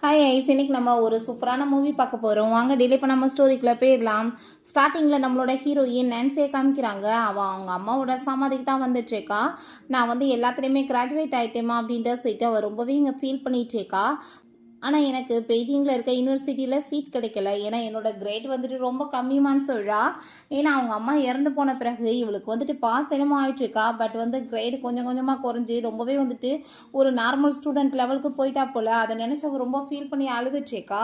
Hi ice, இன்னைக்கு நம்ம ஒரு சூப்பரான மூவி பார்க்க போகிறோம். வாங்க டிலே பண்ணாமல் ஸ்டோரிக்குள்ளே போயிடலாம். ஸ்டார்டிங்கில் நம்மளோட ஹீரோயின் நான்சியை காமிக்கிறாங்க. அவள் அவங்க அம்மாவோட சமாதிக்கு தான் வந்துட்டுருக்கா. நான் வந்து எல்லாத்துலேயுமே கிராஜுவேட் ஆகிட்டேமா அப்படின்ற சொல்லிட்டு அவள் ரொம்பவே இங்கே ஃபீல் பண்ணிகிட்ருக்கா. ஆனால் எனக்கு பெய்ஜிங்கில் இருக்க யூனிவர்சிட்டியில் சீட் கிடைக்கல. ஏன்னா என்னோடய கிரேட் வந்துட்டு ரொம்ப கம்மியுமான்னு சொல்கிறா. ஏன்னா அவங்க அம்மா இறந்து போன பிறகு இவளுக்கு வந்துட்டு பாஸ் என்னமோ ஆகிட்டுருக்கா. பட் வந்து கிரேடு கொஞ்சம் கொஞ்சமாக குறைஞ்சி ரொம்பவே வந்துட்டு ஒரு நார்மல் ஸ்டூடெண்ட் லெவலுக்கு போயிட்டா போல். அதை நினச்சி அவள் ரொம்ப ஃபீல் பண்ணி அழுதுட்ருக்கா.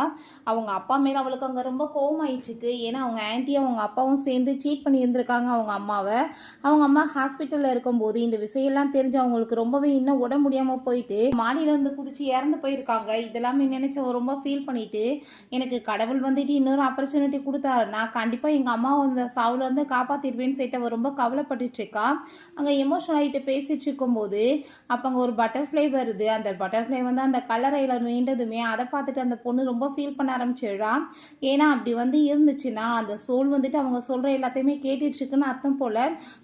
அவங்க அப்பா மேலே அவளுக்கு அங்கே ரொம்ப கோவம் ஆயிட்டுருக்கு. ஏன்னா அவங்க ஆன்ட்டியும் அவங்க அப்பாவும் சேர்ந்து சீட் பண்ணி இருந்திருக்காங்க அவங்க அம்மாவை. அவங்க அம்மா ஹாஸ்பிட்டலில் இருக்கும்போது இந்த விஷயம்லாம் தெரிஞ்சு அவங்களுக்கு ரொம்பவே இன்னும் உட முடியாமல் போயிட்டு மாடியிலேருந்து குதிச்சு இறந்து போயிருக்காங்க. இதெல்லாமே நினச்சி ரொம்ப ஃபீல் பண்ணிவிட்டு எனக்கு கடவுள் வந்துட்டு இன்னொரு ஆப்பர்ச்சுனிட்டி கொடுத்தாரு, நான் கண்டிப்பாக எங்கள் அம்மாவை அந்த சாவுலேருந்து காப்பாற்றிடுவேன்னு சொல்லிட்டு அவள் ரொம்ப கவலைப்பட்டுருக்கா. அங்கே எமோஷனல் ஆகிட்டு பேசிட்டு இருக்கும்போது அப்போ அங்கே ஒரு பட்டர்ஃப்ளை வருது. அந்த பட்டர்ஃப்ளை வந்து அந்த கலரையில் நீண்டதுமே அதை பார்த்துட்டு அந்த பொண்ணு ரொம்ப ஃபீல் பண்ண ஆரம்பிச்சிடுறா. ஏன்னா அப்படி வந்து இருந்துச்சுன்னா அந்த சோல் வந்துட்டு அவங்க சொல்கிற எல்லாத்தையுமே கேட்டுட்ருக்குன்னு அர்த்தம் போல்.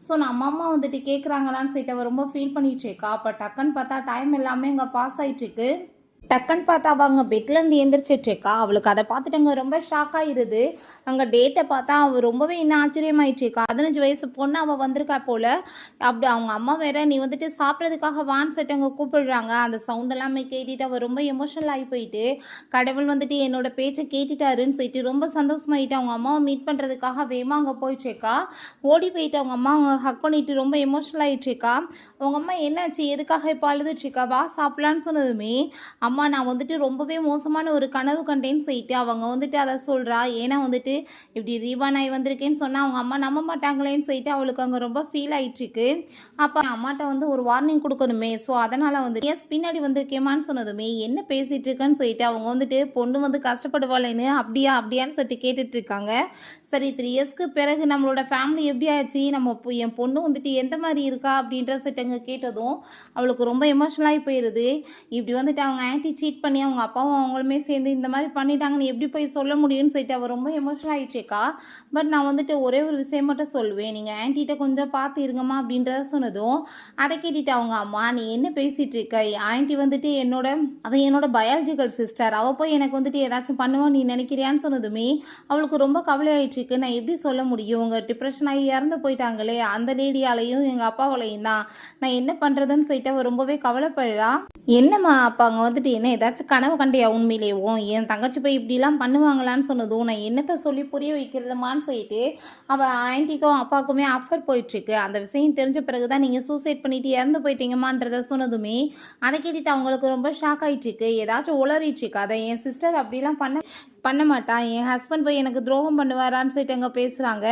ஸோ நம்ம அம்மா வந்துட்டு கேட்குறாங்களான்னு சொல்லிட்டு அவள் ரொம்ப ஃபீல் பண்ணிட்டு இருக்கா. அப்போ டக்குன்னு பார்த்தா டைம் எல்லாமே அங்கே பாஸ் ஆகிட்டுருக்கு. டக்குன்னு பார்த்தா அவள் அங்கே பெட்லேருந்து எழுந்திரிச்சிட்ருக்கா. அவளுக்கு அதை பார்த்துட்டு அங்கே ரொம்ப ஷாக் ஆகிடுது. அங்கே டேட்டை பார்த்தா அவள் ரொம்பவே இன்னும் ஆச்சரியமாயிட்ருக்கா. 15 வயசு பொண்ணு அவள் வந்திருக்கா போல். அப்படி அவங்க அம்மா வேற நீ வந்துட்டு சாப்பிட்றதுக்காக வான்னு சொல்லிட்டு அங்கே கூப்பிடுறாங்க. அந்த சவுண்ட் எல்லாமே கேட்டுட்டு அவள் ரொம்ப எமோஷனல் ஆகி போயிட்டு கடவுள் வந்துட்டு என்னோட பேச்சை கேட்டுட்டாருன்னு சொல்லிட்டு ரொம்ப சந்தோஷமாயிட்டு அவங்க அம்மாவை மீட் பண்ணுறதுக்காக வேகமாக அங்கே போயிட்டுருக்கா. ஓடி போயிட்டு அவங்க அம்மா அவங்க ஹக் பண்ணிட்டு ரொம்ப எமோஷனல் ஆகிட்டுருக்கா. அவங்க அம்மா என்னாச்சு, எதுக்காக இப்போ அழுதுட்ருக்கா, வா சாப்பிட்லான்னு சொன்னதுமே அம்மா நான் வந்துட்டு ரொம்பவே மோசமான ஒரு கனவு கண்டேன்னு சொல்லிட்டு அவங்க வந்துட்டு அதை சொல்கிறா. ஏன்னா வந்துட்டு இப்படி ரீவான் ஆகி வந்திருக்கேன்னு சொன்னால் அவங்க அம்மா நம்ப மாட்டாங்களேன்னு சொல்லிட்டு அவளுக்கு அங்கே ரொம்ப ஃபீல் ஆகிட்டுருக்கு. அப்போ அம்மாட்ட வந்து ஒரு வார்னிங் கொடுக்கணுமே, ஸோ அதனால் வந்துட்டு எஸ் பின்னாடி வந்திருக்கேமான்னு சொன்னதுமே என்ன பேசிகிட்டு இருக்கேன்னு சொல்லிட்டு அவங்க வந்துட்டு பொண்ணு வந்து கஷ்டப்படுவாளேன்னு அப்படியான்னு சொல்லிட்டு கேட்டுட்ருக்காங்க. சரி 3 இயர்ஸ்க்கு பிறகு நம்மளோட ஃபேமிலி எப்படி ஆச்சு, நம்ம என் பொண்ணு வந்துட்டு எந்த மாதிரி இருக்கா அப்படின்ற சொல்லிட்டு அங்கே கேட்டதும் அவளுக்கு ரொம்ப எமோஷனலாகி போயிடுது. இப்படி வந்துட்டு அவங்க ஆன்ட்டி சீட் பண்ணி அவங்க அப்பாவும் அவங்களுமே சேர்ந்து இந்த மாதிரி பண்ணிட்டாங்கன்னு எப்படி போய் சொல்ல முடியும்னு சொல்லிட்டு அவள் ரொம்ப எமோஷனல் ஆகிடுச்சேக்கா. பட் நான் வந்துட்டு ஒரே ஒரு விஷயம் மட்டும் சொல்லுவேன், நீங்கள் ஆன்ட்டிகிட்ட கொஞ்சம் பார்த்து இருங்கம்மா அப்படின்றத சொன்னதும் அதை கேட்டுட்டு அவங்க அம்மா நீ என்ன பேசிகிட்டு இருக்க, ஆன்ட்டி வந்துட்டு என்னோட பயாலஜிக்கல் சிஸ்டர், அவள் போய் எனக்கு வந்துட்டு ஏதாச்சும் பண்ணுவான்னு நீ நினைக்கிறியான்னு சொன்னதுமே அவளுக்கு ரொம்ப கவலை ஆகிட்டுருக்கு. நான் எப்படி சொல்ல முடியும், உங்கள் டிப்ரெஷன் ஆகி இறந்து போயிட்டாங்களே அந்த லேடியாலையும் எங்கள் அப்பாவாலையும் தான், நான் என்ன பண்ணுறதுன்னு சொல்லிட்டு அவள் ரொம்பவே கவலைப்படுறா. என்னம்மா அப்போ அங்கே வந்துட்டு என்ன ஏதாச்சும் கனவு கண்டியா உண்மையிலேயும், என் தங்கச்சி போய் இப்படிலாம் பண்ணுவாங்களான்னு சொன்னதும் நான் என்னத்தை சொல்லி புரிய வைக்கிறதுமான்னு சொல்லிட்டு அவள் ஆன்ட்டிக்கும் அப்பாவுக்குமே அஃபர் போயிட்டுருக்கு. அந்த விஷயம் தெரிஞ்ச பிறகு தான் நீங்கள் சூசைட் பண்ணிவிட்டு இறந்து போயிட்டீங்கம்மான்றதை சொன்னதுமே அதை கேட்டுட்டு அவங்களுக்கு ரொம்ப ஷாக் ஆகிட்டுருக்கு. ஏதாச்சும் உளறிட்டுருக்கு. அதை என் சிஸ்டர் அப்படிலாம் பண்ண மாட்டான், என் ஹஸ்பண்ட் போய் எனக்கு துரோகம் பண்ணுவாரான்னு சொல்லிட்டு அங்கே பேசுகிறாங்க.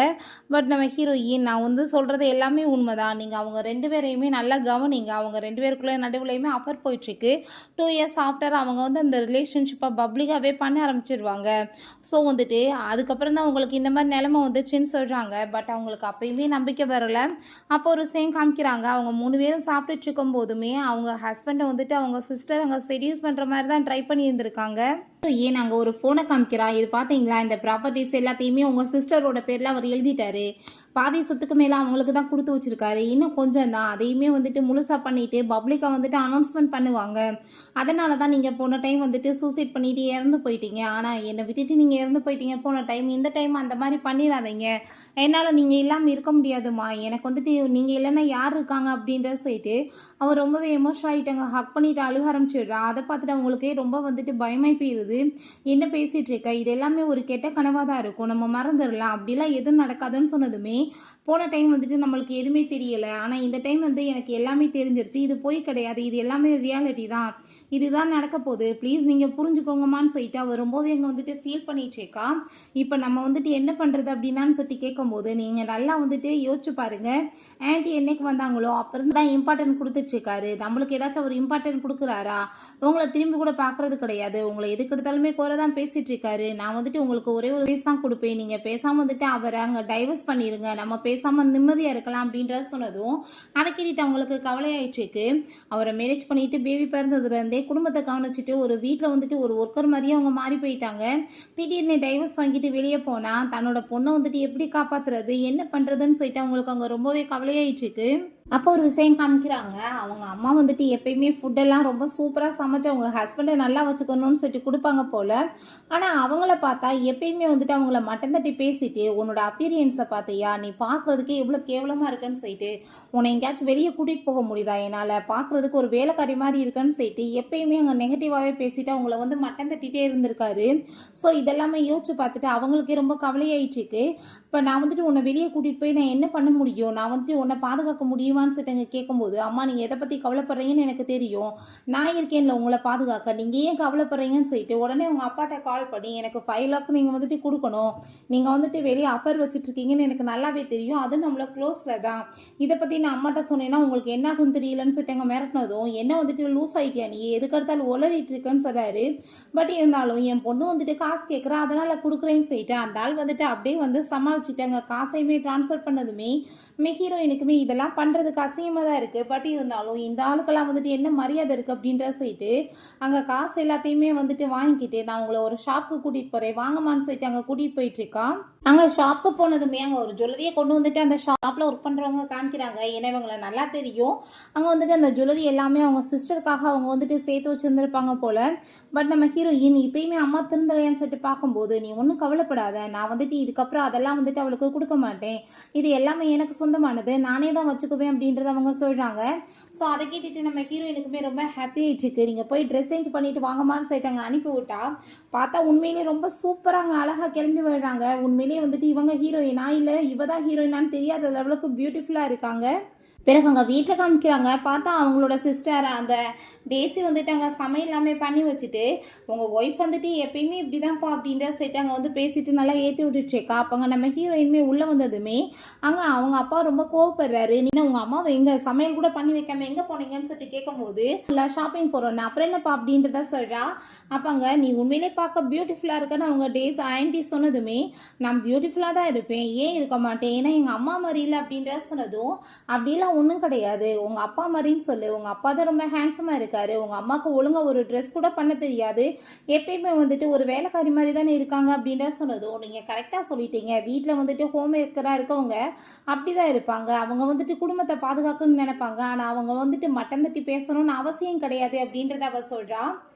பட் நம்ம ஹீரோயின் நான் வந்து சொல்கிறது எல்லாமே உண்மைதான், நீங்கள் அவங்க 2 பேரையுமே நல்லா கவனிங்க. அவங்க 2 பேருக்குள்ளே நடுவுலையுமே அஃபர் போயிட்டுருக்கு. 2 இயர்ஸ் ஆஃப்டர் அவங்க வந்து அந்த ரிலேஷன்ஷிப்பை பப்ளிக்காகவே பண்ண ஆரம்பிச்சிடுவாங்க. ஸோ வந்துட்டு அதுக்கப்புறம் தான் உங்களுக்கு இந்த மாதிரி நிலைமை வந்துச்சுன்னு சொல்கிறாங்க. பட் அவங்களுக்கு அப்பயுமே நம்பிக்கை வரலை. அப்போ ஒரு சேம் காமிக்கிறாங்க. அவங்க 3 பேரும் சாப்பிட்டுட்டு இருக்கும் போதுமே அவங்க ஹஸ்பண்டை வந்துட்டு அவங்க சிஸ்டர் அங்கே செடியூஸ் பண்ணுற மாதிரி தான் ட்ரை பண்ணி இருந்திருக்காங்க. ஏன் நாங்கள் ஒரு ஃபோனை காமிக்கிறா, இது பார்த்தீங்களா, இந்த ப்ராப்பர்ட்டிஸ் எல்லாத்தையுமே உங்கள் சிஸ்டரோட பேரில் அவர் எழுதிட்டாரு, பாதி சொத்துக்கு மேலே அவங்களுக்கு தான் கொடுத்து வச்சுருக்காரு, இன்னும் கொஞ்சம் தான், அதையுமே வந்துட்டு முழுசாக பண்ணிவிட்டு பப்ளிக்காக வந்துட்டு அனௌன்ஸ்மெண்ட் பண்ணுவாங்க. அதனால தான் நீங்கள் போன டைம் வந்துட்டு சூசைட் பண்ணிவிட்டு இறந்து போயிட்டீங்க. ஆனால் என்னை விட்டுட்டு நீங்கள் இறந்து போயிட்டீங்க போன டைம், இந்த டைம் அந்த மாதிரி பண்ணிடாதீங்க, என்னால் நீங்கள் இல்லாமல் இருக்க முடியாதுமா, எனக்கு வந்துட்டு நீங்கள் இல்லைன்னா யார் இருக்காங்க அப்படின்ற சொல்லிட்டு அவர் ரொம்பவே எமோஷனல் ஆகிட்டாங்க. ஹக் பண்ணிவிட்டு அழுக ஆரம்பிச்சிடுறா. அதை பார்த்துட்டு அவங்களுக்கே ரொம்ப வந்துட்டு பயமாய் போயிடுது. என்ன பேசிகிட்டு இருக்க, இது எல்லாமே ஒரு கெட்ட கனவாக தான் இருக்கும், நம்ம மறந்துடலாம், அப்படிலாம் எதுவும் நடக்காதுன்னு சொன்னதுமே போன டைம் வந்துட்டு நம்மளுக்கு எதுவுமே தெரியலை, ஆனால் இந்த டைம் வந்து எனக்கு எல்லாமே தெரிஞ்சிருச்சு, இது போய் கிடையாது, இது எல்லாமே ரியாலிட்டி தான், இதுதான் நடக்க போகுது, ப்ளீஸ் நீங்கள் புரிஞ்சுக்கோங்கம்மான்னு சொல்லிட்டு அவர் ரொம்பவே எங்கே வந்துட்டு ஃபீல் பண்ணிகிட்ருக்கா. இப்போ நம்ம வந்துட்டு என்ன பண்ணுறது அப்படின்னான்னு சொல்லி கேட்கும்போது நீங்கள் நல்லா வந்துட்டு யோசிச்சு பாருங்கள், ஆன்ட்டி என்னைக்கு வந்தாங்களோ அப்புறம் தான் இம்பார்ட்டன்ட் கொடுத்துட்ருக்காரு, நம்மளுக்கு ஏதாச்சும் அவர் இம்பார்ட்டன்ட் கொடுக்குறாரா, உங்களை திரும்பி கூட பார்க்குறது கிடையாது, உங்களை எதுக்கு எடுத்தாலுமே குறை தான் பேசிகிட்டு இருக்காரு, நான் வந்துட்டு உங்களுக்கு ஒரே ஒரு வயசு தான் கொடுப்பேன், நீங்கள் பேசாமல் வந்துட்டு அவரை அங்கே டைவர்ஸ் பண்ணிடுங்க, நம்ம பேசாமல் நிம்மதியாக இருக்கலாம் அப்படின்றத சொன்னதும் அதை கேட்டுட்டு அவங்களுக்கு கவலையாயிட்டுருக்கு. அவரை மேரேஜ் பண்ணிட்டு பேபி பிறந்ததுலேருந்தே குடும்பத்தை கவனிச்சுட்டு ஒரு வீட்டில் வந்துட்டு ஒரு ஒர்க்கர் மாதிரியே அவங்க மாறி போயிட்டாங்க. திடீர்னு டைவர்ஸ் வாங்கிட்டு வெளியே போனால் தன்னோட பொண்ணை வந்துட்டு எப்படி காப்பாற்றுறது, என்ன பண்ணுறதுன்னு சொல்லிட்டு அவங்களுக்கு அங்கே ரொம்பவே கவலையாயிட்டுருக்கு. அப்போ ஒரு விஷயம் காமிக்கிறாங்க. அவங்க அம்மா வந்துட்டு எப்பயுமே ஃபுட்டெல்லாம் ரொம்ப சூப்பரா சமைச்சு அவங்க ஹஸ்பண்ட நல்லா வச்சுக்கணும்னு சொல்லிட்டு குடுப்பாங்க போல. ஆனா அவங்கள பார்த்தா எப்பயுமே வந்துட்டு அவங்கள மட்டம் தட்டி பேசிட்டு, "உன்னோட அப்பியரன்ஸ பார்த்தியா? நீ பார்க்குறதுக்கே எவ்வளோ கேவலமா இருக்கன்னு" சொல்லிட்டு, "உன்ன எங்கேயாச்சும் வெளிய கூட்டிட்டு போக முடியுதா என்னால? பார்க்குறதுக்கு ஒரு வேலைக்காரி மாரி இருக்கன்னு" சொல்லிட்டு எப்பயுமே அங்க நெகட்டிவாவே பேசிட்டு அவங்கள வந்து மட்டம் தட்டிட்டே இருந்திருக்காரு. ஸோ இதெல்லாமே யோசிச்சு பார்த்துட்டு அவங்களுக்கே ரொம்ப கவலையாயிட்டுருக்கு. இப்ப நான் வந்துட்டு உன்ன வெளிய கூட்டிட்டு போய் நான் என்ன பண்ண முடியும்? நான் வந்துட்டு உன்ன பாதுகாக்க முடியுமான்னு சொல்லிட்டு அங்க கேட்கும்போது, "அம்மா நீங்க எத பத்தி கவலைப்படுறீங்கன்னு எனக்கு தெரியும். நான் இருக்கேன்ல உங்கள பாதுகாக்க. நீங்க ஏன் கவலைப்படுறீங்கன்னு" சொல்லிட்டு உடனே உங்க அப்பாட்ட கால் பண்ணி, "எனக்கு 5,00,000 நீங்க வந்துட்டு குடுக்கணும். நீங்க வந்துட்டு வெளிய அஃபேர் வச்சுட்டுருக்கீங்கன்னு எனக்கு நல்லாவே தெரியும். அதுவும் நம்மள குளோஸ்ல தான். இத பத்தி நான் அம்மாட்ட சொன்னேன்னா உங்களுக்கு என்ன ஆகும்னு தெரியலன்னு" சொல்லிட்டு அங்க மிரட்டுனதும், "என்ன வந்துட்டு லூஸ் ஆயிட்டியா நீ? எதுக்கெடுத்தாலும் ஒளறிட்டு இருக்கன்னு" சொல்றாரு. பட் இருந்தாலும் என் பொண்ணு வந்துட்டு காசு கேட்குறா, அதனால குடுக்குறேன்னு சொல்லிட்டு அந்த ஆள் வந்துட்டு அப்படியே வந்து சமாளிச்சுட்டாங்க. காசையுமே ட்ரான்ஸ்ஃபர் பண்ணதுமே ஹீரோயினுக்குமே இதெல்லாம் பண்றதுக்கு அசிங்கமா தான் இருக்கு. பட் இருந்தாலும் இந்த ஆளுக்கெல்லாம் வந்துட்டு என்ன மரியாதை இருக்கு அப்படின்றத சொல்லிட்டு அங்க காசு எல்லாத்தையுமே வந்துட்டு வாங்கிக்கிட்டு, "நான் உங்கள ஒரு ஷாப்புக்கு கூட்டிட்டு போறேன் வாங்கம்மான்னு" சொல்லிட்டு அங்க கூட்டிட்டு போயிட்டு இருக்கா. அங்க ஷாப்புக்கு போனதுமே அங்க ஒரு ஜுவல்லரிய கொண்டு வந்துட்டு அந்த ஷாப்ல ஒர்க் பண்றவங்க காமிக்கிறாங்க. ஏன்னா இவங்கள நல்லா தெரியும். அங்க வந்துட்டு அந்த ஜுவல்லரி எல்லாமே அவங்க சிஸ்டருக்காக அவங்க வந்துட்டு சேர்த்து வச்சிருந்திருப்பாங்க போல. பட் நம்ம ஹீரோயின் இப்பயுமே அம்மா திருந்தலையான்னு சொல்லிட்டு பார்க்கும்போது, "நீ ஒன்றும் கவலைப்படாத. நான் வந்துட்டு இதுக்கப்புறம் அதெல்லாம் வந்துட்டு அவளுக்கு குடுக்க மாட்டேன். இது எல்லாமே எனக்கு சொந்தமானது. நானே தான் வச்சுக்குவேன்" அப்படின்றத அவங்க சொல்றாங்க. ஸோ அத கேட்டுட்டு நம்ம ஹீரோயினுக்குமே ரொம்ப ஹாப்பி ஆயிட்டுருக்கு. "நீங்க போய் ட்ரெஸ் சேஞ்ச் பண்ணிட்டு வாங்கம்மான்னு" சொல்லிட்டு அங்க அனுப்பி விட்டா, பார்த்தா உண்மையிலேயே ரொம்ப சூப்பராங்க அழகா கிளம்பி வர்றாங்க. உண்மையிலேயே வந்துட்டு இவங்க ஹீரோயினா இல்ல இவ தான் ஹீரோயினான்னு தெரியாத லெவலுக்கு பியூட்டிஃபுல்லா இருக்காங்க. பிறகு அங்க வீட்ல காமிக்கிறாங்க. பார்த்தா அவங்களோட சிஸ்டர் அந்த டேஸி வந்துட்டு அங்க சமையல் எல்லாமே பண்ணி வச்சுட்டு, "உங்க ஒய்ஃப் வந்துட்டு எப்பயுமே இப்படிதான்ப்பா" அப்படின்ற சொல்லிட்டு அங்க வந்து பேசிட்டு நல்லா ஏத்தி விட்டுட்டுருக்கா. அப்பங்க நம்ம ஹீரோயினுமே உள்ள வந்ததுமே, அங்க அவங்க அப்பா ரொம்ப கோவப்படுறாரு. "நீ என்ன உங்க அம்மாவ எங்க சமையல் கூட பண்ணி வைக்காம எங்க போனீங்கன்னு" சொல்லிட்டு கேட்கும்போது, "இல்ல ஷாப்பிங் போறோம்னு." "அப்புறம் என்னப்பா?" அப்படின்றத சொல்றா. அப்பங்க "நீ உண்மையிலேயே பார்க்க பியூட்டிஃபுல்லா இருக்கன்னு" அவங்க ஆன்டி சொன்னதுமே, "நான் பியூட்டிஃபுல்லா தான் இருப்பேன். ஏன் இருக்க மாட்டேன்? ஏன்னா எங்க அம்மா மாரி இல்ல" அப்படின்றத சொன்னதும், "அப்படிலாம் ஒன்றும் கிடையாது. உங்க அப்பா மாதிரின்னு சொல்லு. உங்க அப்பா தான் ரொம்ப ஹேண்ட்ஸமா இருக்காரு. உங்க அம்மாவுக்கு ஒழுங்கா ஒரு ட்ரெஸ் கூட பண்ண தெரியாது. எப்பயுமே வந்துட்டு ஒரு வேலைக்காரி மாதிரி தானே இருக்காங்க" அப்படின்ற சொன்னதும், "நீங்கள் கரெக்டாக சொல்லிட்டீங்க. வீட்டில் வந்துட்டு ஹோம் மேக்கராக இருக்கவங்க அப்படி தான் இருப்பாங்க. அவங்க வந்துட்டு குடும்பத்தை பாதுகாக்கணும்னு நினைப்பாங்க. ஆனால் அவங்க வந்துட்டு மட்டம் தட்டி பேசணும்னு அவசியம் கிடையாது" அப்படின்றத அவ சொல்றா.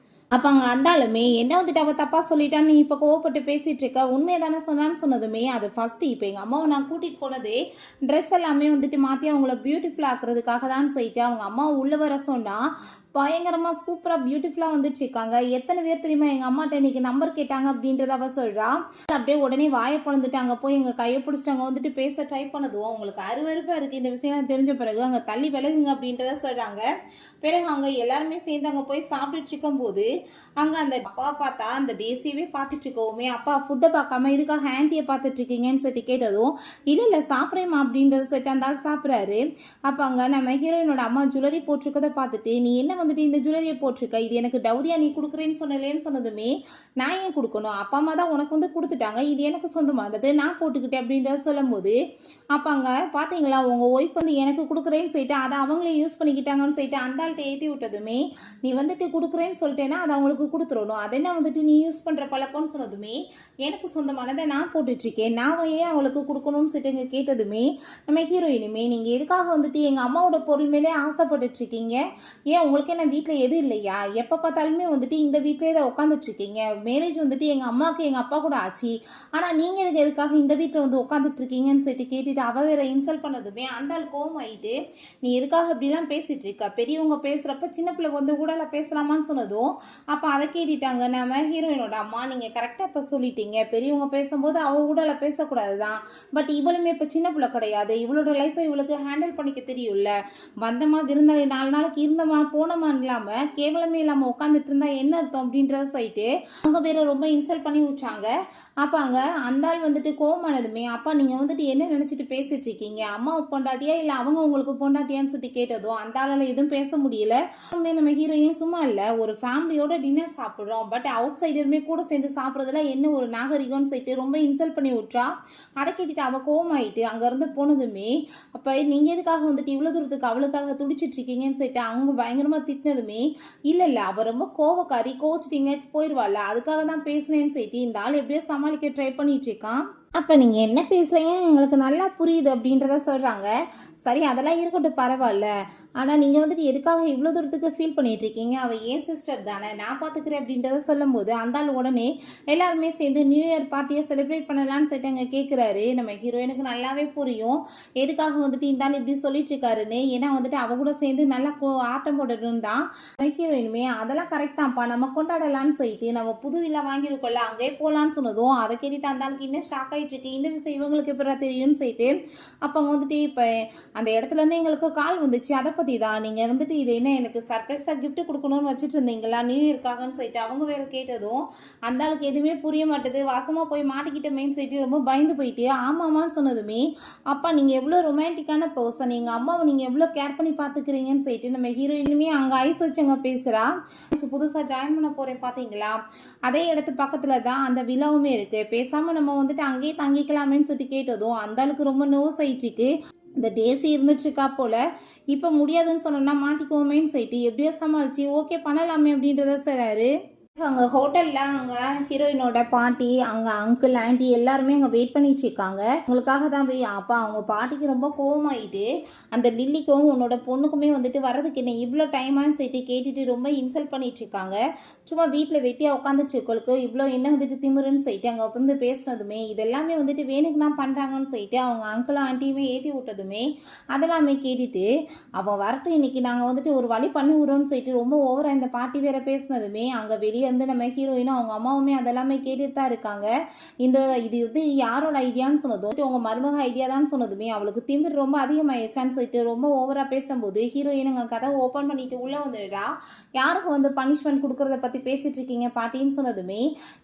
அப்ப அங்க அந்தாளுமே, "என்ன வந்துட்டு அவ தப்பா சொல்லிட்டான்னு நீ இப்ப கோவப்பட்டு பேசிட்டு இருக்க. உண்மைய தானே சொன்னான்னு" சொன்னதுமே, அது ஃபர்ஸ்ட்டு இப்ப எங்க அம்மாவ நான் கூட்டிட்டு போனதே, ட்ரெஸ் எல்லாமே வந்துட்டு மாத்தி அவங்கள பியூட்டிஃபுல்லா ஆக்குறதுக்காக தான்னு சொல்லிட்டு, அவங்க அம்மாவ உள்ள வர சொன்னா, பயங்கரமா சூப்பரா பியூட்டிஃபுல்லா வந்துட்டுருக்காங்க. எத்தன பேர் தெரியுமா எங்க அம்மாட்ட இன்னைக்கு நம்பர் கேட்டாங்க அப்படின்றத அவ சொல்றா. அப்படியே உடனே வாய பொளந்துட்டு அங்க போய் எங்க கைய புடிச்சுட்டு அங்க வந்துட்டு பேச ட்ரை பண்ணதும், "உங்களுக்கு அருவருப்பா இருக்கு இந்த விஷயம் தெரிஞ்ச பிறகு அங்க தள்ளி விலகுங்க" அப்படின்றத சொல்றாங்க. பிறகு அங்க எல்லாருமே சேர்ந்து அங்க போய் சாப்பிட்டுட்டு இருக்கும்போது, அங்க அந்த அப்பாவ பார்த்தா அந்த டேஸியவே பார்த்துட்டு இருக்கவுமே, "அப்பா ஃபுட்ட பார்க்காம எதுக்காக ஆன்ட்டிய பார்த்துட்டு இருக்கீங்கன்னு" சொல்லிட்டு கேட்டதும், "இல்ல இல்ல சாப்பிட்றேம்மா" அப்படின்றத சொல்லிட்டு அந்த ஆள் சாப்பிட்றாரு. அப்ப அங்க நம்ம ஹீரோயினோட அம்மா ஜுவல்லரி போட்டிருக்கத பார்த்துட்டு, "நீ என்ன வந்துட்டு இந்த ஜுவல்லரிய போட்டிருக்க? இது எனக்கு டவுரியா நீ குடுக்குறேன்னு சொன்னலேன்னு" சொன்னதுமே, "நான் ஏன் குடுக்கணும்? அப்பா அம்மா தான் உனக்கு வந்து குடுத்துட்டாங்க. இது எனக்கு சொந்தமானது. நான் போட்டுக்கிட்டேன்" அப்படின்றத சொல்லும்போது, அப்ப அங்க பார்த்தீங்களா உங்க ஒய்ஃப் வந்து எனக்கு குடுக்குறேன்னு சொல்லிட்டு, அத அவங்களே யூஸ் பண்ணிக்கிட்டாங்கன்னு சொல்லிட்டு அந்த ஆள்ட்ட ஏத்தி விட்டதுமே, "நீ வந்துட்டு குடுக்குறேன்னு சொல்லிட்டேன்னா, அத அவங்களுக்கு குடுத்துறணும். அது என்ன வந்துட்டு நீ யூஸ் பண்ற பழக்கம்ன்னு" சொன்னதுமே, "எனக்கு சொந்தமானத நான் போட்டுட்ருக்கேன். நான் ஏன் அவளுக்கு குடுக்கணும்னு" சொல்லிட்டு இங்க கேட்டதுமே, நம்ம ஹீரோயினுமே, "நீங்க எதுக்காக வந்துட்டு எங்க அம்மாவோட பொருள் மேலே ஆசைப்பட்டுட்ருக்கீங்க? ஏன் உங்களுக்கு என்ன வீட்ல எதுவும் இல்லையா? எப்ப பார்த்தாலுமே வந்துட்டு இந்த வீட்லயே தான் உட்காந்துட்ருக்கீங்க. மேரேஜ் வந்துட்டு எங்க அம்மாவுக்கு எங்க அப்பா கூட ஆச்சு. ஆனா நீங்க எதுக்காக இந்த வீட்ல வந்து உட்காந்துட்ருக்கீங்கன்னு" சொல்லிட்டு கேட்டுட்டு அவ வேற இன்சல்ட் பண்ணதுமே, அந்த ஆள் கோவமாயிட்டு, "நீ எதுக்காக இப்படிலாம் பேசிட்டு இருக்க? பெரியவங்க பேசுறப்ப சின்ன பிள்ளை வந்து ஊடால பேசலாமான்னு" சொன்னதும், அப்ப அத கேட்டுட்டாங்க நம்ம ஹீரோயினோட அம்மா, "நீங்க கரெக்ட்டா இப்ப சொல்லிட்டீங்க. பெரியவங்க பேசும்போது அவ ஊடால பேசக்கூடாது தான். பட் இவளுமே இப்ப சின்ன பிள்ளை கிடையாது. இவளோட லைஃப்ப இவளுக்கு ஹேண்டில் பண்ணிக்க தெரியும்ல. வந்தமா விருந்தாளி 4 நாளைக்கு இருந்தமா போனமான்னு இல்லாம கேவலமே இல்லாம உட்காந்துட்டு இருந்தா என்ன அர்த்தம்?" அப்படின்றத சொல்லிட்டு அவங்க வேற ரொம்ப இன்சல்ட் பண்ணி விட்டாங்க. அப்ப அங்க அந்த ஆள் வந்துட்டு கோவமானதுமே, "அப்பா நீங்க வந்துட்டு என்ன நினைச்சிட்டு பேசிட்டு இருக்கீங்க? அம்மாவ பொண்டாட்டியா இல்ல அவங்க உங்களுக்கு பொண்டாட்டியான்னு" சொல்லிட்டு கேட்டதும், அந்த ஆளால எதுவும் பேச முடியல. நம்ம ஹீரோயின் சும்மா இல்ல, ஒரு ஃபேமிலியோட டின்னர் சாப்பிடுறோம். பட் அவுட் சைடருமே கூட சேர்ந்து சாப்பிடுறதுல என்ன ஒரு நாகரிகம்னு சொல்லிட்டு ரொம்ப இன்சல்ட் பண்ணி விட்றா. அத கேட்டுட்டு அவ கோவமாயிட்டு அங்கருந்து போனதுமே, "அப்ப நீங்க எதுக்காக வந்துட்டு இவ்வளோ தூரத்துக்கு அவளுக்காக துடிச்சிட்டு இருக்கீங்கன்னு" சொல்லிட்டு அவங்க பயங்கரமா திட்டினதுமே, "இல்ல இல்ல அவ ரொம்ப கோவக்காரி. கோவிச்சுட்டு எங்கேயாச்சும் போயிருவாள்ல. அதுக்காக தான் பேசினேன்னு" சொல்லிட்டு இந்த ஆள் எப்படியோ சமாளிக்க ட்ரை பண்ணிட்டு இருக்கான். அப்போ நீங்கள் என்ன பேசுகிறீங்க எங்களுக்கு நல்லா புரியுது அப்படின்றத சொல்கிறாங்க. சரி அதெல்லாம் இருக்கட்டும் பரவாயில்ல. ஆனால் நீங்கள் வந்துட்டு எதுக்காக இவ்வளோ தூரத்துக்கு ஃபீல் பண்ணிட்டு இருக்கீங்க? அவள் ஏன் சிஸ்டர் தானே, நான் பார்த்துக்கிறேன் அப்படின்றத சொல்லும்போது அந்த ஆள் உடனே எல்லாருமே சேர்ந்து நியூ இயர் பார்ட்டியை செலிப்ரேட் பண்ணலான்னு சொல்லிட்டு அங்கே கேட்குறாரு. நம்ம ஹீரோயினுக்கு நல்லாவே புரியும் எதுக்காக வந்துட்டு இந்த ஆள் இப்படி சொல்லிட்டு இருக்காருன்னு. ஏன்னா வந்துட்டு அவ கூட சேர்ந்து நல்லா ஆட்டம் போடணும் தான். ஹீரோயினுமே அதெல்லாம் கரெக்ட் தான்ப்பா, நம்ம கொண்டாடலான்னு சொல்லிட்டு நம்ம புது வில்லா வாங்கியிருக்கோம்ல அங்கே போகலான்னு சொன்னதும் அதை கேட்டுட்டு அந்த ஆளுக்கு இன்னும் ஷாக் ஆகிட்டு இருக்கு. இந்த விஷயம் இவங்களுக்கு எப்படா தெரியும்னு சொல்லிட்டு அப்போ அவங்க வந்துட்டு இப்போ அந்த இடத்துலேருந்து எங்களுக்கு கால் வந்துச்சு, அதை பற்றி தான் நீங்கள் வந்துட்டு இது என்ன எனக்கு சர்ப்ரைஸாக கிஃப்ட் கொடுக்கணும்னு வச்சுட்டு இருந்தீங்களா நியூ இயர்க்காகன்னு சொல்லிட்டு அவங்க வேறு கேட்டதும் அந்த ஆளுக்கு எதுவுமே புரிய மாட்டேது. வாசமாக போய் மாட்டிக்கிட்டமேன்னு சொல்லிட்டு ரொம்ப பயந்து போயிட்டு ஆமாம்மான்னு சொன்னதுமே அப்பா நீங்கள் எவ்வளோ ரொமான்டிக்கான பர்சன், எங்கள் அம்மாவை நீங்கள் எவ்வளோ கேர் பண்ணி பார்த்துக்கிறீங்கன்னு சொல்லிட்டு நம்ம ஹீரோயினுமே அங்கே ஐஸ் வச்சவங்க பேசுகிறா. புதுசாக ஜாயின் பண்ண போகிறேன் பார்த்தீங்களா, அதே இடத்து பக்கத்தில் தான் அந்த விழாவுமே இருக்குது, பேசாமல் நம்ம வந்துட்டு அங்கேயே தங்கிக்கலாமேன்னு சொல்லிட்டு கேட்டதும் அந்த ஆளுக்கு ரொம்ப நோஸ் ஆயிட்டுருக்கு. இந்த டேஸி இருந்துட்டுருக்கா போல், இப்போ முடியாதுன்னு சொன்னோன்னா மாட்டிக்குவோமேன்னு சொல்லிட்டு எப்படியோ சமாளித்து ஓகே பண்ணலாமே அப்படின்றத சொல்கிறாரு. அங்கே ஹோட்டலில் அங்கே ஹீரோயினோட பாட்டி அங்கே அங்கிள் ஆண்டி எல்லாருமே அங்கே வெயிட் பண்ணிட்டு இருக்காங்க. உங்களுக்காக தான் போய் அப்போ அவங்க பாட்டிக்கு ரொம்ப கோவமாயிட்டு அந்த லில்லிக்கும் உன்னோட பொண்ணுக்குமே வந்துட்டு வர்றதுக்கு என்ன இவ்வளோ டைமான்னு சொல்லிட்டு கேட்டுட்டு ரொம்ப இன்சல்ட் பண்ணிட்டு இருக்காங்க. சும்மா வீட்டில் வெட்டியாக உட்காந்துச்சுக்களுக்கு இவ்வளோ என்ன வந்துட்டு திமுருன்னு சொல்லிட்டு அங்கே வந்து பேசினதுமே இதெல்லாமே வந்துட்டு வேணுக்கு தான் பண்ணுறாங்கன்னு சொல்லிட்டு அவங்க அங்கிளும் ஆண்டியுமே ஏற்றி விட்டதுமே அதெல்லாமே கேட்டுட்டு அவன் வரட்டும் இன்னைக்கு நாங்கள் வந்துட்டு ஒரு வழி பண்ணி விடுறோம்னு சொல்லிட்டு ரொம்ப ஓவராக இந்த பாட்டி வேற பேசினதுமே அங்கே வெளியே வந்து நம்ம ஹீரோயினும் அவங்க அம்மாவுமே அதெல்லாமே கேட்டுட்டு தான் இருக்காங்க. இது வந்து யாரோட ஐடியான்னு சொன்னதும் உங்க மருமக ஐடியா தான் சொன்னதுமே அவளுக்கு திமிர் ரொம்ப அதிகமாயிடுச்சான்னு சொல்லிட்டு ரொம்ப ஓவரா பேசும்போது ஹீரோயின் அங்கே கதை ஓப்பன் பண்ணிட்டு உள்ள வந்துடா. யாருக்கு வந்து பனிஷ்மெண்ட் கொடுக்கறத பத்தி பேசிட்டு இருக்கீங்க பாட்டின்னு சொன்னதுமே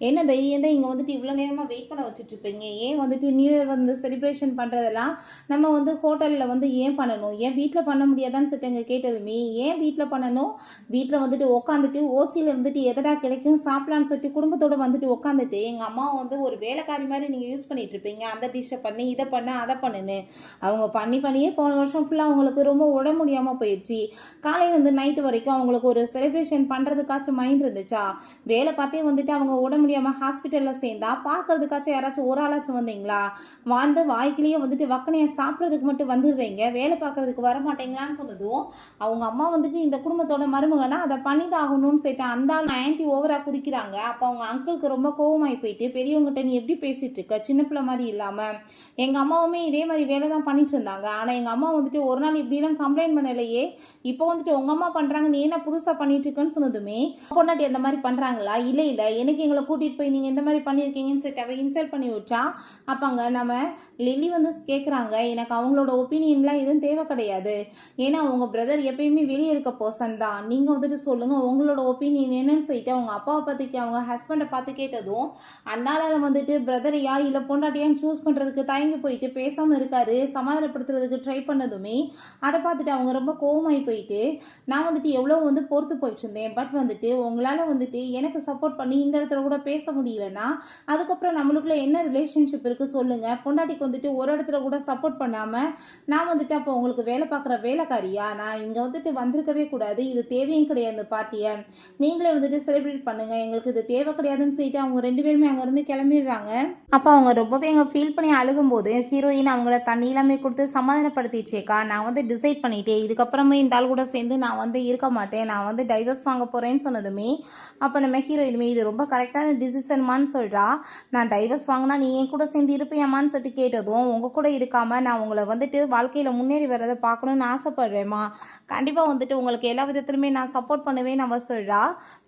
என்ன தைரியம் தான் இங்க வந்துட்டு இவ்வளவு நேரமா வெயிட் பண்ண வச்சுட்டு இருப்பீங்க, ஏன் வந்துட்டு நியூ இயர் வந்து செலிப்ரேஷன் பண்றதெல்லாம் நம்ம வந்து ஹோட்டல்ல வந்து ஏன் பண்ணணும், ஏன் வீட்டில் பண்ண முடியாதான்னு சொல்லிட்டு கேட்டதுமே ஏன் வீட்டில் பண்ணணும், வீட்டில் வந்துட்டு உட்காந்துட்டு ஓசியில் வந்துட்டு எதடா கிடைக்கும் சாப்பிடலான்னு சொல்லிட்டு குடும்பத்தோடு வந்துட்டு உட்காந்துட்டு எங்கள் அம்மாவை வந்து ஒரு வேலைக்காரி மாதிரி நீங்கள் யூஸ் பண்ணிட்டு இருப்பீங்க, அந்த டிஷ்ஷை பண்ணி இதை பண்ண அதை பண்ணுன்னு அவங்க பண்ணியே போன வருஷம் ஃபுல்லாக அவங்களுக்கு ரொம்ப உடம்பு முடியாமல் போயிடுச்சு. காலையிலேருந்து நைட்டு வரைக்கும் அவங்களுக்கு ஒரு செலிப்ரேஷன் பண்ணுறதுக்காச்சும் மைண்ட் இருந்துச்சா, வேலை பார்த்தே வந்துட்டு அவங்க உடம்பு முடியாமல் ஹாஸ்பிட்டலில் சேர்ந்தா பார்க்கறதுக்காச்சும் யாராச்சும் ஒரு ஆளாச்சும் வந்தீங்களா, வந்து வாய்க்கிலேயே வந்துட்டு வக்கனையை சாப்பிட்றதுக்கு மட்டும் வந்துடுறீங்க, வேலை பார்க்கறதுக்கு வர மாட்டீங்களான்னு சொன்னதும் அவங்க அம்மா வந்துட்டு இந்த குடும்பத்தோட மருமகனா அதை பண்ணி தான் ஆகணும்னு சொல்லிட்டு அந்த ஆன்டி ஓவரா குதிக்கிறாங்க. அப்போ அவங்க அங்கிளுக்கு ரொம்ப கோவமாகி போயிட்டு பெரியவங்ககிட்ட நீ எப்படி பேசிட்டு இருக்க, சின்ன பிள்ளை மாதிரி இல்லாமல், எங்கள் அம்மாவுமே இதே மாதிரி வேலை தான் பண்ணிட்டு இருந்தாங்க, ஆனால் எங்கள் அம்மா வந்துட்டு ஒரு நாள் இப்படிலாம் கம்ப்ளைண்ட் பண்ணலையே, இப்போ வந்துட்டு உங்கள் அம்மா பண்ணுறாங்க நீ என்ன புதுசாக பண்ணிட்டு இருக்கேன்னு சொன்னதுமே பொண்ணாட்டி அந்த மாதிரி பண்ணுறாங்களா, இல்லை எனக்கு எங்களை கூட்டிகிட்டு போய் நீங்கள் இந்த மாதிரி பண்ணியிருக்கீங்கன்னு சொல்லிட்டு அவள் இன்சல்ட் பண்ணி விட்டா. அப்போங்க நம்ம லில்லி வந்து கேட்குறாங்க எனக்கு அவங்களோட ஒப்பீனியன்லாம் எதுவும் தேவை கிடையாது, ஏன்னா உங்கள் பிரதர் எப்பயுமே வெளியே இருக்க பர்சன் தான், நீங்கள் வந்துட்டு சொல்லுங்கள் உங்களோட ஒப்பீனியன் என்னன்னு சொல்லிட்டு அவங்க அப்பாவை பார்த்துக்கு அவங்க ஹஸ்பண்டை பார்த்து கேட்டதும் அந்தால வந்துட்டு பிரதரையா இல்லை பொண்டாட்டியான்னு சூஸ் பண்ணுறதுக்கு தயங்கி போயிட்டு பேசாமல் இருக்காரு, சமாதானப்படுத்துறதுக்கு ட்ரை பண்ணதுமே அதை பார்த்துட்டு அவங்க ரொம்ப கோவமாகி போயிட்டு நான் வந்துட்டு எவ்வளோ வந்து பொறுத்து போயிட்டு இருந்தேன், பட் வந்துட்டு உங்களால் வந்துட்டு எனக்கு சப்போர்ட் பண்ணி இந்த இடத்துல கூட பேச முடியலன்னா அதுக்கப்புறம் நம்மளுக்குள்ள என்ன ரிலேஷன்ஷிப் இருக்குது சொல்லுங்கள், பொண்டாட்டிக்கு வந்துட்டு ஒரு இடத்துல கூட சப்போர்ட் பண்ணாமல் நான் வந்துட்டு அப்போ உங்களுக்கு வேலை பார்க்குற வேலைக்காரியா, நான் இங்கே வந்துட்டு வந்திருக்கவே கூடாது, இது தேவையும் கிடையாது பார்ட்டியை நீங்களே வந்துட்டு செலிப்ரேட் பண்ணுங்கள், எங்களுக்கு இது தேவை கிடையாதுன்னு சொல்லிட்டு அவங்க ரெண்டு பேருமே அங்கேருந்து கிளம்பிடுறாங்க. அப்போ அவங்க ரொம்பவே அங்கே ஃபீல் பண்ணி அழுகும்போது ஹீரோயின் அவங்கள தண்ணி எல்லாமே கொடுத்து சமாதானப்படுத்திச்சேக்கா, நான் வந்து டிசைட் பண்ணிட்டேன் இதுக்கப்புறமே இந்த ஆள் கூட சேர்ந்து நான் வந்து இருக்க மாட்டேன், நான் வந்து டைவர்ஸ் வாங்க போகிறேன்னு சொன்னதுமே அப்போ நம்ம ஹீரோயினுமே இது ரொம்ப கரெக்டான டிசிஷன்மான்னு சொல்கிறா, நான் டைவர்ஸ் வாங்கினா நீ என் கூட சேர்ந்து இருப்பியாமான்னு சொல்லிட்டு கேட்டதும் உங்கள் கூட இருக்காமல் நான் உங்களை வந்துட்டு வாழ்க்கையில் முன்னேறி வர்றதை பார்க்கணுன்னு ஆசைப்படுறேம்மா, கண்டிப்பாக வந்துட்டு உங்களுக்கு எல்லா விதத்துலையுமே நான் சப்போர்ட் பண்ணுவேன்னு அவ சொல்கிறா.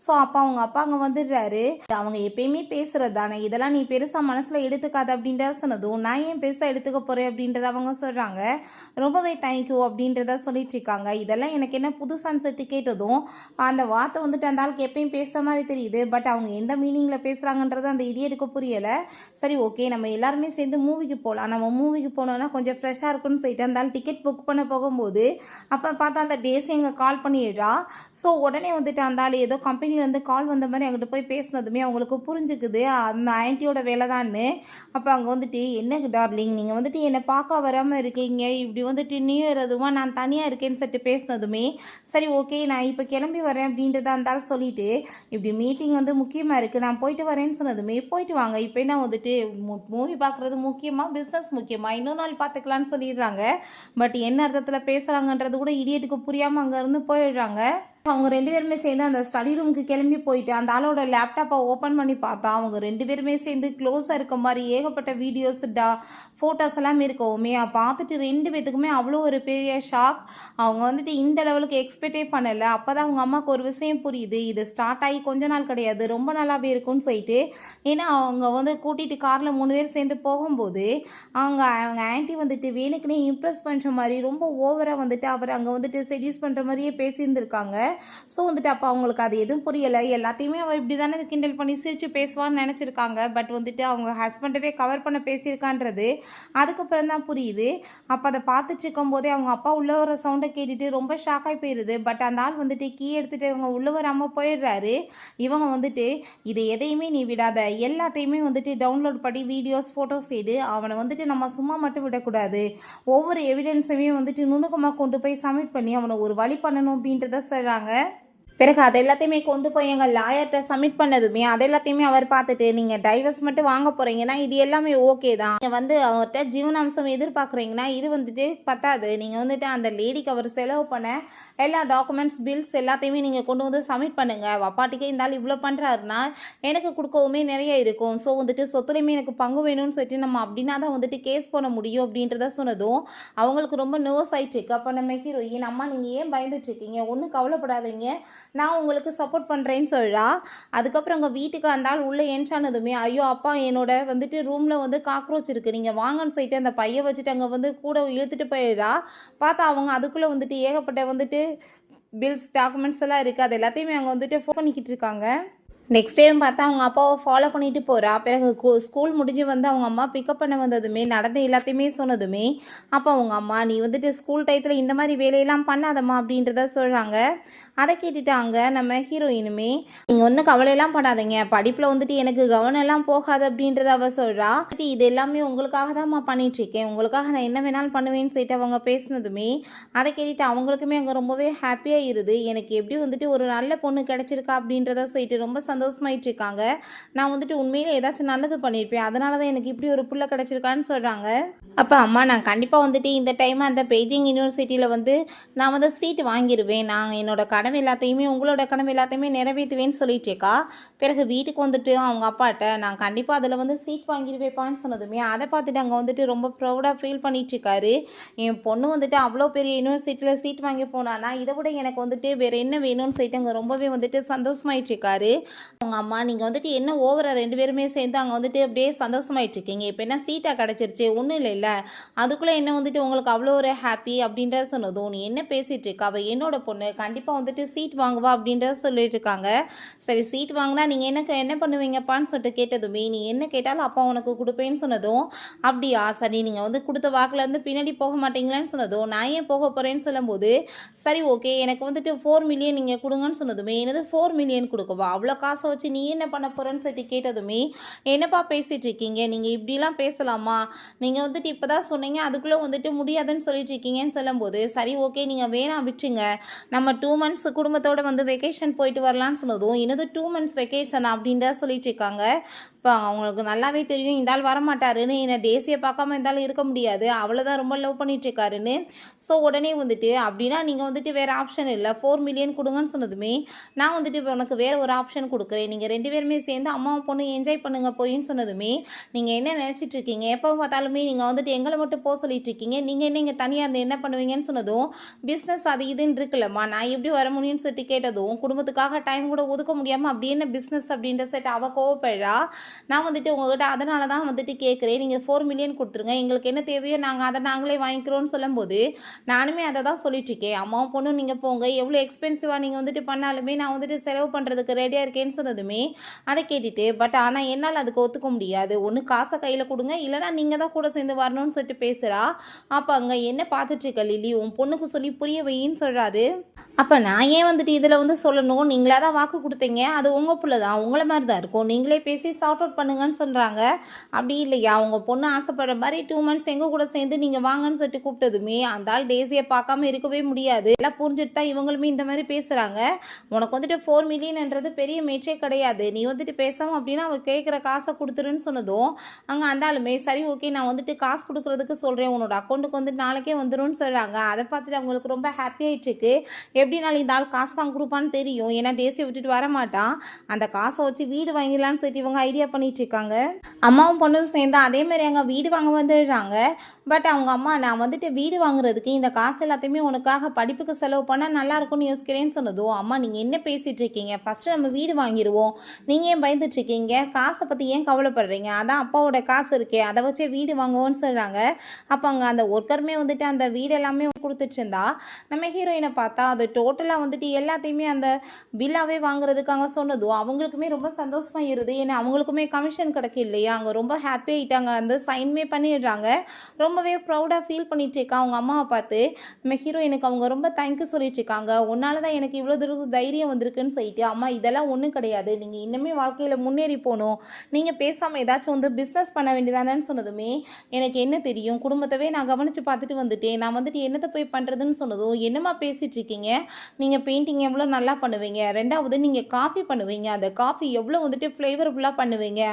ஸோ அப்போ அவங்க அப்பா அங்கே வந்துடுறாரு. அவங்க எப்பயுமே பேசுகிறது தானே, இதெல்லாம் நீ பெருசாக மனசில் எடுத்துக்காத அப்படின்றத சொன்னதும் நான் ஏன் பெருசாக எடுத்துக்க போகிறேன் அப்படின்றத அவங்க சொல்கிறாங்க. ரொம்பவே தேங்க்யூ அப்படின்றத சொல்லிட்டு இருக்காங்க. இதெல்லாம் எனக்கு என்ன புதுசான்னு சொல்லிட்டு கேட்டதும் அந்த வார்த்தை வந்துட்டு அந்த ஆளுக்கு எப்பயும் பேசுகிற மாதிரி தெரியுது, பட் அவங்க எந்த மீனிங்கில் பேசுகிறாங்கன்றது அந்த இடியடுக்க புரியலை. சரி ஓகே நம்ம எல்லாருமே சேர்ந்து மூவிக்கு போகலாம், நம்ம மூவிக்கு போனோன்னா கொஞ்சம் ஃப்ரெஷ்ஷாக இருக்குன்னு சொல்லிட்டு அந்த ஆள் டிக்கெட் புக் பண்ண போகும்போது அப்போ பார்த்தா அந்த டேஸை எங்கே கால் பண்ணிடுறா. ஸோ உடனே வந்துட்டு அந்த ஆள் ஏதோ கம்பெனிலேருந்து கால் கால் வந்த மாதிரி அங்கிட்டு போய் பேசினதுமே அவங்களுக்கு புரிஞ்சுக்குது அந்த ஆன்ட்டியோட வேலை தான்னு. அப்போ அங்கே வந்துட்டு என்ன டார்லிங் நீங்கள் வந்துட்டு என்னை பார்க்க வராமல் இருக்கீங்க, இப்படி வந்துட்டு நியூ இயர் அதுவா நான் தனியாக இருக்கேன்னு சொல்லிட்டு பேசினதுமே சரி ஓகே நான் இப்போ கிளம்பி வரேன் அப்படின்றதா இருந்தாலும் சொல்லிட்டு இப்படி மீட்டிங் வந்து முக்கியமாக இருக்குது நான் போயிட்டு வரேன்னு சொன்னதுமே போயிட்டு வாங்க இப்போ என்ன வந்துட்டு மூவி பார்க்குறது முக்கியமாக பிஸ்னஸ் முக்கியமாக இன்னொரு நாள் பார்த்துக்கலான்னு சொல்லிடுறாங்க. பட் என்ன அர்த்தத்தில் பேசுகிறாங்கன்றது கூட இடியட்டுக்கு புரியாமல் அங்கேருந்து போயிடுறாங்க. அவங்க 2 பேருமே சேர்ந்து அந்த ஸ்டடி ரூமுக்கு கிளம்பி போயிட்டு அந்த ஆளோட லேப்டாப்பை ஓப்பன் பண்ணி பார்த்தா அவங்க 2 பேருமே சேர்ந்து க்ளோஸாக இருக்க மாதிரி ஏகப்பட்ட வீடியோஸ் ஃபோட்டோஸ் எல்லாமே இருக்கவுமே பார்த்துட்டு 2 பேத்துக்குமே அவ்வளோ ஒரு பெரிய ஷாக். அவங்க வந்துட்டு இந்த லெவலுக்கு எக்ஸ்பெக்டே பண்ணலை. அப்போ தான் அவங்க அம்மாவுக்கு ஒரு விஷயம் புரியுது, இது ஸ்டார்ட் ஆகி கொஞ்ச நாள் கிடையாது, ரொம்ப நாளாகவே இருக்கும்னு சொல்லிட்டு. ஏன்னா அவங்க வந்து கூட்டிகிட்டு காரில் 3 பேர் சேர்ந்து போகும்போது அவங்க ஆன்ட்டி வந்துட்டு வேணுக்குன்னே இம்ப்ரெஸ் பண்ணுற மாதிரி ரொம்ப ஓவராக வந்துட்டு அவர் அங்கே வந்துட்டு செடியூஸ் பண்ணுற மாதிரியே பேசியிருந்திருக்காங்க. ஸோ வந்துட்டு அப்போ அவங்களுக்கு அது எதுவும் புரியலை. எல்லாத்தையுமே அவள் இப்படி தானே கிண்டல் பண்ணி சிரித்து பேசுவான்னு நினச்சிருக்காங்க. பட் வந்துட்டு அவங்க ஹஸ்பண்டவே கவர் பண்ண பேசியிருக்கான்றது அதுக்கப்புறம் தான் புரியுது. அப்போ அதை பார்த்துட்டு இருக்கும் போதே அவங்க அப்பா உள்ளே வர சவுண்டை கேட்டுட்டு ரொம்ப ஷாக்காகி போயிடுது. பட் அந்த ஆள் வந்துட்டு கீ எடுத்துகிட்டு அவங்க உள்ளே வராமல் போயிடுறாரு. இவங்க வந்துட்டு இதை எதையுமே நீ விடாத, எல்லாத்தையுமே வந்துட்டு டவுன்லோட் பண்ணி வீடியோஸ் ஃபோட்டோஸ் எடு, அவனை வந்துட்டு நம்ம சும்மா மட்டும் விடக்கூடாது, ஒவ்வொரு எவிடன்ஸையுமே வந்துட்டு நுணுக்கமாக கொண்டு போய் சப்மிட் பண்ணி அவனை ஒரு வழி பண்ணணும் அப்படின்றத சொல்கிறாங்க. பிறகு அது எல்லாத்தையுமே கொண்டு போய் எங்கள் லாயர்கிட்ட சப்மிட் பண்ணதுமே அது எல்லாத்தையுமே அவர் பார்த்துட்டு நீங்கள் டைவர்ஸ் மட்டும் வாங்க போகிறீங்கன்னா இது எல்லாமே ஓகே தான், நீங்கள் வந்து அவர்கிட்ட ஜீவனாம்சம் எதிர்பார்க்குறீங்கன்னா இது வந்துட்டு பத்தாது, நீங்கள் வந்துட்டு அந்த லேடிக்கு அவர் செலவு பண்ண எல்லா டாக்குமெண்ட்ஸ் பில்ஸ் எல்லாத்தையுமே நீங்கள் கொண்டு வந்து சப்மிட் பண்ணுங்கள். அப்பாட்டிக்கே இருந்தாலும் இவ்வளோ பண்ணுறாருன்னா எனக்கு கொடுக்கவுமே நிறைய இருக்கும், ஸோ வந்துட்டு சொத்துலையுமே எனக்கு பங்கு வேணும்னு சொல்லிட்டு நம்ம அப்படின்னா தான் வந்துட்டு கேஸ் பண்ண முடியும் அப்படின்றத சொன்னதும் அவங்களுக்கு ரொம்ப நர்வஸ் ஆகிட்டு இருக்கு. அப்போ நம்ம ஹீரோயின் அம்மா நீங்கள் ஏன் பயந்துட்டுருக்கீங்க, ஒன்றும் கவலைப்படாதீங்க, நான் உங்களுக்கு சப்போர்ட் பண்ணுறேன்னு சொல்கிறா. அதுக்கப்புறம் அங்கே வீட்டுக்கு அந்த ஆள் உள்ளே ஏன்றானதுமே ஐயோ அப்பா என்னோட வந்துட்டு ரூமில் வந்து காக்ரோச் இருக்குது, நீங்கள் வாங்கன்னு சொல்லிட்டு அந்த பையை வச்சுட்டு அங்கே வந்து கூட இழுத்துட்டு போயிடுறா. பார்த்தா அவங்க அதுக்குள்ளே வந்துட்டு ஏகப்பட்ட வந்துட்டு பில்ஸ் டாக்குமெண்ட்ஸ் எல்லாம் இருக்குது, அது எல்லாத்தையுமே அவங்க வந்துட்டு ஃபோன் பண்ணிக்கிட்டு இருக்காங்க. நெக்ஸ்ட் டைம் பார்த்தா அவங்க அப்பாவை ஃபாலோ பண்ணிட்டு போகிறா. பிறகு ஸ்கூல் முடிஞ்சு வந்து அவங்க அம்மா பிக்கப் பண்ண வந்ததுமே நடந்த எல்லாத்தையுமே சொன்னதுமே அப்போ அவங்க அம்மா நீ வந்துட்டு ஸ்கூல் டயத்தில் இந்த மாதிரி வேலையெல்லாம் பண்ணாதம்மா அப்படின்றத சொல்கிறாங்க. அதை கேட்டுட்டாங்க நம்ம ஹீரோயினுமே நீங்கள் ஒன்றும் கவலையெல்லாம் படாதீங்க, படிப்பில் வந்துட்டு எனக்கு கவனம் எல்லாம் போகாது அப்படின்றத அவ சொல்கிறா. இது எல்லாமே உங்களுக்காக தான்மா பண்ணிகிட்ருக்கேன், உங்களுக்காக நான் என்ன வேணாலும் பண்ணுவேன்னு சொல்லிட்டு அவங்க பேசினதுமே அதை கேட்டுட்டு அவங்களுக்குமே அங்கே ரொம்பவே ஹாப்பியாக இருது. எனக்கு எப்படி வந்துட்டு ஒரு நல்ல பொண்ணு கிடச்சிருக்கா அப்படின்றத சொல்லிட்டு ரொம்ப சந்தோஷமாயிட்டு இருக்காங்க. நான் வந்துட்டு உண்மையிலே ஏதாச்சும் நல்லது பண்ணியிருப்பேன், அதனால தான் எனக்கு இப்படி ஒரு புள்ள கிடச்சிருக்கான்னு சொல்கிறாங்க. அப்போ அம்மா நான் கண்டிப்பாக வந்துட்டு இந்த டைம் அந்த பெய்ஜிங் யூனிவர்சிட்டியில் வந்து நான் வந்து சீட்டு வாங்கிடுவேன், நான் என்னோட கனவு எல்லாத்தையுமே உங்களோட கனவு எல்லாத்தையுமே நிறைவேற்றுவேன்னு சொல்லிட்டு இருக்கா. பிறகு வீட்டுக்கு வந்துட்டு அவங்க அப்பாட்ட நான் கண்டிப்பாக அதில் வந்து சீட் வாங்கிடுவேப்பான்னு சொன்னதுமே அதை பார்த்துட்டு அங்கே வந்துட்டு ரொம்ப ப்ரௌடாக ஃபீல் பண்ணிட்டு இருக்காரு. என் பொண்ணு வந்துட்டு அவ்வளோ பெரிய யூனிவர்சிட்டியில் சீட் வாங்கி போனானா இதை விட எனக்கு வந்துட்டு வேறு என்ன வேணும்னு சொல்லிட்டு அங்கே ரொம்பவே வந்துட்டு சந்தோஷமாயிட்டு இருக்காரு. அவங்க அம்மா நீங்கள் வந்துட்டு என்ன ஓவராக 2 பேருமே சேர்ந்து அங்கே வந்துட்டு அப்படியே சந்தோஷமாயிட்டு இருக்கீங்க, இப்போ என்ன சீட்டாக கிடச்சிருச்சு ஒன்றும் இல்லை, அதுக்குள்ளே என்ன வந்துட்டு உங்களுக்கு அவ்வளோ ஒரு ஹாப்பி அப்படின்றத சொன்னதும் நீ என்ன பேசிகிட்டு இருக்கா, அவள் என்னோட பொண்ணு கண்டிப்பாக வந்துட்டு சீட் வாங்குவா அப்படின்றத சொல்லிட்டு இருக்காங்க. சரி சீட் வாங்கினா நீங்கள் என்ன பண்ணுவீங்கப்பான்னு சொல்லிட்டு கேட்டதுமே நீ என்ன கேட்டாலும் அப்பா உனக்கு கொடுப்பேன்னு சொன்னதும் அப்படியா சரி நீங்கள் வந்து கொடுத்த வாக்குலேருந்து பின்னாடி போக மாட்டீங்களான்னு சொன்னதும் நான் ஏன் போக போகிறேன்னு சொல்லும்போது சரி ஓகே எனக்கு வந்துட்டு 4 மில்லியன் நீங்கள் கொடுங்கன்னு சொன்னதுமே எனது 4 மில்லியன் கொடுக்கவா, அவ்வளோ காசை வச்சு நீ என்ன பண்ண போகிறேன்னு சொல்லிட்டு கேட்டதுமே என்னப்பா பேசிகிட்டு இருக்கீங்க, நீங்கள் இப்படிலாம் பேசலாமா, நீங்கள் வந்துட்டு இப்போ தான் சொன்னீங்க அதுக்குள்ளே வந்துட்டு முடியாதுன்னு சொல்லிட்டு இருக்கீங்கன்னு சொல்லும்போது சரி ஓகே நீங்கள் வேணாம் விட்டுங்க, நம்ம 2 மந்த்ஸ் குடும்பத்தோடு வந்து வெக்கேஷன் போயிட்டு வரலான்னு சொன்னதும் என்னது 2 மந்த்ஸ் வெக்கேஷன் அப்படின்ற சொல்லிட்டு இருக்காங்க. இப்போ அவங்களுக்கு நல்லாவே தெரியும் இந்த ஆள் வரமாட்டாருன்னு, என்னை டேஸியை பார்க்காம இருந்தாலும் இருக்க முடியாது, அவ்வளோதான் ரொம்ப லவ் பண்ணிட்டு இருக்காருன்னு. ஸோ உடனே வந்துட்டு அப்படின்னா நீங்கள் வந்துட்டு வேறு ஆப்ஷன் இல்லை 4 மில்லியன் கொடுங்கன்னு சொன்னதுமே நான் வந்துட்டு உனக்கு வேறு ஒரு ஆப்ஷன் கொடுக்குறேன், நீங்கள் 2 பேருமே சேர்ந்து அம்மாவும் பொண்ணு என்ஜாய் பண்ணுங்க போயின்னு சொன்னதுமே நீங்கள் என்ன நினச்சிட்டு இருக்கீங்க, எப்போ பார்த்தாலுமே நீங்கள் வந்துட்டு எங்களை மட்டும் போக சொல்லிட்டு இருக்கீங்க, நீங்கள் என்ன இங்கே தனியாக இருந்து என்ன பண்ணுவீங்கன்னு சொன்னதும் பிஸ்னஸ் அது இதுன்னு இருக்குல்லம்மா நான் எப்படி வர முடியும்னு சொல்லிட்டு கேட்டதும் குடும்பத்துக்காக டைம் கூட ஒதுக்க முடியாமல் அப்படி என்ன பிஸ்னஸ் அப்படின்ற செட் அவள் கோவப்படுறா. நான் வந்துட்டு உங்ககிட்ட அதனால தான் வந்துட்டு கேட்குறேன். நீங்கள் 4 மில்லியன் கொடுத்துருங்க. எங்களுக்கு என்ன தேவையோ அதை நாங்களே வாங்கிக்கிறோம்னு சொல்லும்போது, நானுமே அதை தான் சொல்லிட்டுருக்கேன். அம்மாவும் பொண்ணும் நீங்கள் போங்க. எவ்வளோ எக்ஸ்பென்சிவாக நீங்கள் வந்துட்டு பண்ணாலுமே நான் வந்துட்டு செலவு பண்ணுறதுக்கு ரெடியாக இருக்கேன்னு சொன்னதுமே, அதை கேட்டுட்டு ஆனால் என்னால் அதுக்கு ஒத்துக்க முடியாது. ஒன்று காசை கையில் கொடுங்க, இல்லைனா நீங்கள் தான் கூட சேர்ந்து வரணும்னு சொல்லிட்டு பேசுகிறா. அப்போ அங்கே என்ன பார்த்துட்ருக்க லில்லி, உன் பொண்ணுக்கு சொல்லி புரிய வையின்னு சொல்கிறாரு. அப்போ நான் ஏன் வந்துட்டு இதில் வந்து சொல்லணும், நீங்களா தான் வாக்கு கொடுத்தீங்க, அது உங்கள் பிள்ளை தான், உங்களை மாதிரி தான் இருக்கும், நீங்களே பேசி சார்ட் அவுட் பண்ணுங்கன்னு சொல்கிறாங்க. அப்படி இல்லையா, உங்கள் பொண்ணு ஆசைப்படுற மாதிரி 2 மந்த்ஸ் எங்கள் கூட சேர்ந்து நீங்கள் வாங்கன்னு சொல்லிட்டு கூப்பிட்டதுமே அந்த ஆள் டேசியை பார்க்காம இருக்கவே முடியாது. எல்லாம் புரிஞ்சுட்டு தான் இவங்களுமே இந்த மாதிரி பேசுகிறாங்க. உனக்கு வந்துட்டு 4 மில்லியன்ன்றது பெரிய மேட்சே கிடையாது, நீ வந்துட்டு பேசாமல் அப்படின்னா அவள் கேட்குற காசை கொடுத்துருன்னு சொன்னதும் அங்கே அந்த ஆளுமே சரி ஓகே நான் வந்துட்டு காசு கொடுக்குறதுக்கு சொல்கிறேன், உன்னோட அக்கௌண்ட்டுக்கு வந்துட்டு நாளைக்கே வந்துடும்னு சொல்கிறாங்க. அதை பார்த்துட்டு அவங்களுக்கு ரொம்ப ஹாப்பி ஆகிட்டுருக்கு. எப்படினாலும் இந்த ஆள் காசு தான் கொடுப்பான்னு தெரியும், ஏன்னா டேசியை விட்டுட்டு வர மாட்டான். அந்த காசை வச்சு வீடு வாங்கிடலான்னு சொல்லிட்டு இவங்க ஐடியா பண்ணிட்டு இருக்காங்க. அம்மாவும் பொண்ணும் சேர்ந்து அதே மாதிரி அங்கே வீடு வாங்க வந்துடுறாங்க. பட் அவங்க அம்மா நான் வந்துட்டு வீடு வாங்குறதுக்கு இந்த காசு எல்லாத்தையுமே உனக்காக படிப்புக்கு செலவு பண்ணால் நல்லா இருக்கும்னு யோசிக்கிறேன்னு சொன்னதும், அம்மா நீங்கள் என்ன பேசிகிட்டு இருக்கீங்க, ஃபஸ்ட்டு நம்ம வீடு வாங்கிடுவோம், நீங்கள் ஏன் பயந்துட்டு இருக்கீங்க, காசை பற்றி ஏன் கவலைப்படுறீங்க, அதான் அப்பாவோட காசு இருக்கே அதை வச்சே வீடு வாங்குவோன்னு சொல்கிறாங்க. அப்போ அங்கே அந்த ஒர்க்கருமே வந்துட்டு அந்த வீடு எல்லாமே கொடுத்துட்டு இருந்தா, நம்ம ஹீரோயினை பார்த்தா அது டோட்டலாக வந்துட்டு எல்லாத்தையுமே அந்த வில்லாவே வாங்குறதுக்காக சொன்னதும் அவங்களுக்குமே ரொம்ப சந்தோஷமாக இருது. ஏன்னா அவங்களுக்குமே கமிஷன் கிடைக்க இல்லையா, அங்கே ரொம்ப ஹாப்பி ஆகிட்டாங்க. அந்த சைன்மே பண்ணிடுறாங்க. ரொம்பவே ப்ரௌடாக ஃபீல் பண்ணிட்டு இருக்கா அவங்க அம்மாவை பார்த்து. நம்ம ஹீரோயினுக்கு அவங்க ரொம்ப தேங்க்யூ சொல்லிட்டு இருக்காங்க. உன்னால தான் எனக்கு இவ்வளோ தூரம் தைரியம் வந்திருக்குன்னு சொல்லிட்டு, அம்மா இதெல்லாம் ஒன்றும் கிடையாது, நீங்கள் இன்னுமே வாழ்க்கையில் முன்னேறி போகணும், நீங்கள் பேசாமல் ஏதாச்சும் வந்து பிஸ்னஸ் பண்ண வேண்டியதானேன்னு சொன்னதுமே, எனக்கு என்ன தெரியும், குடும்பத்தவே நான் கவனித்து பார்த்துட்டு வந்துட்டேன், நான் வந்துட்டு என்னத்தை போய் பண்ணுறதுன்னு சொன்னதும், என்னம்மா பேசிகிட்டு இருக்கீங்க, நீங்கள் பெயிண்டிங் எவ்வளோ நல்லா பண்ணுவீங்க, ரெண்டாவது நீங்கள் காஃபி பண்ணுவீங்க, அந்த காஃபி எவ்வளோ வந்துட்டு ஃப்ளேவரபுளாக பண்ணுவீங்க,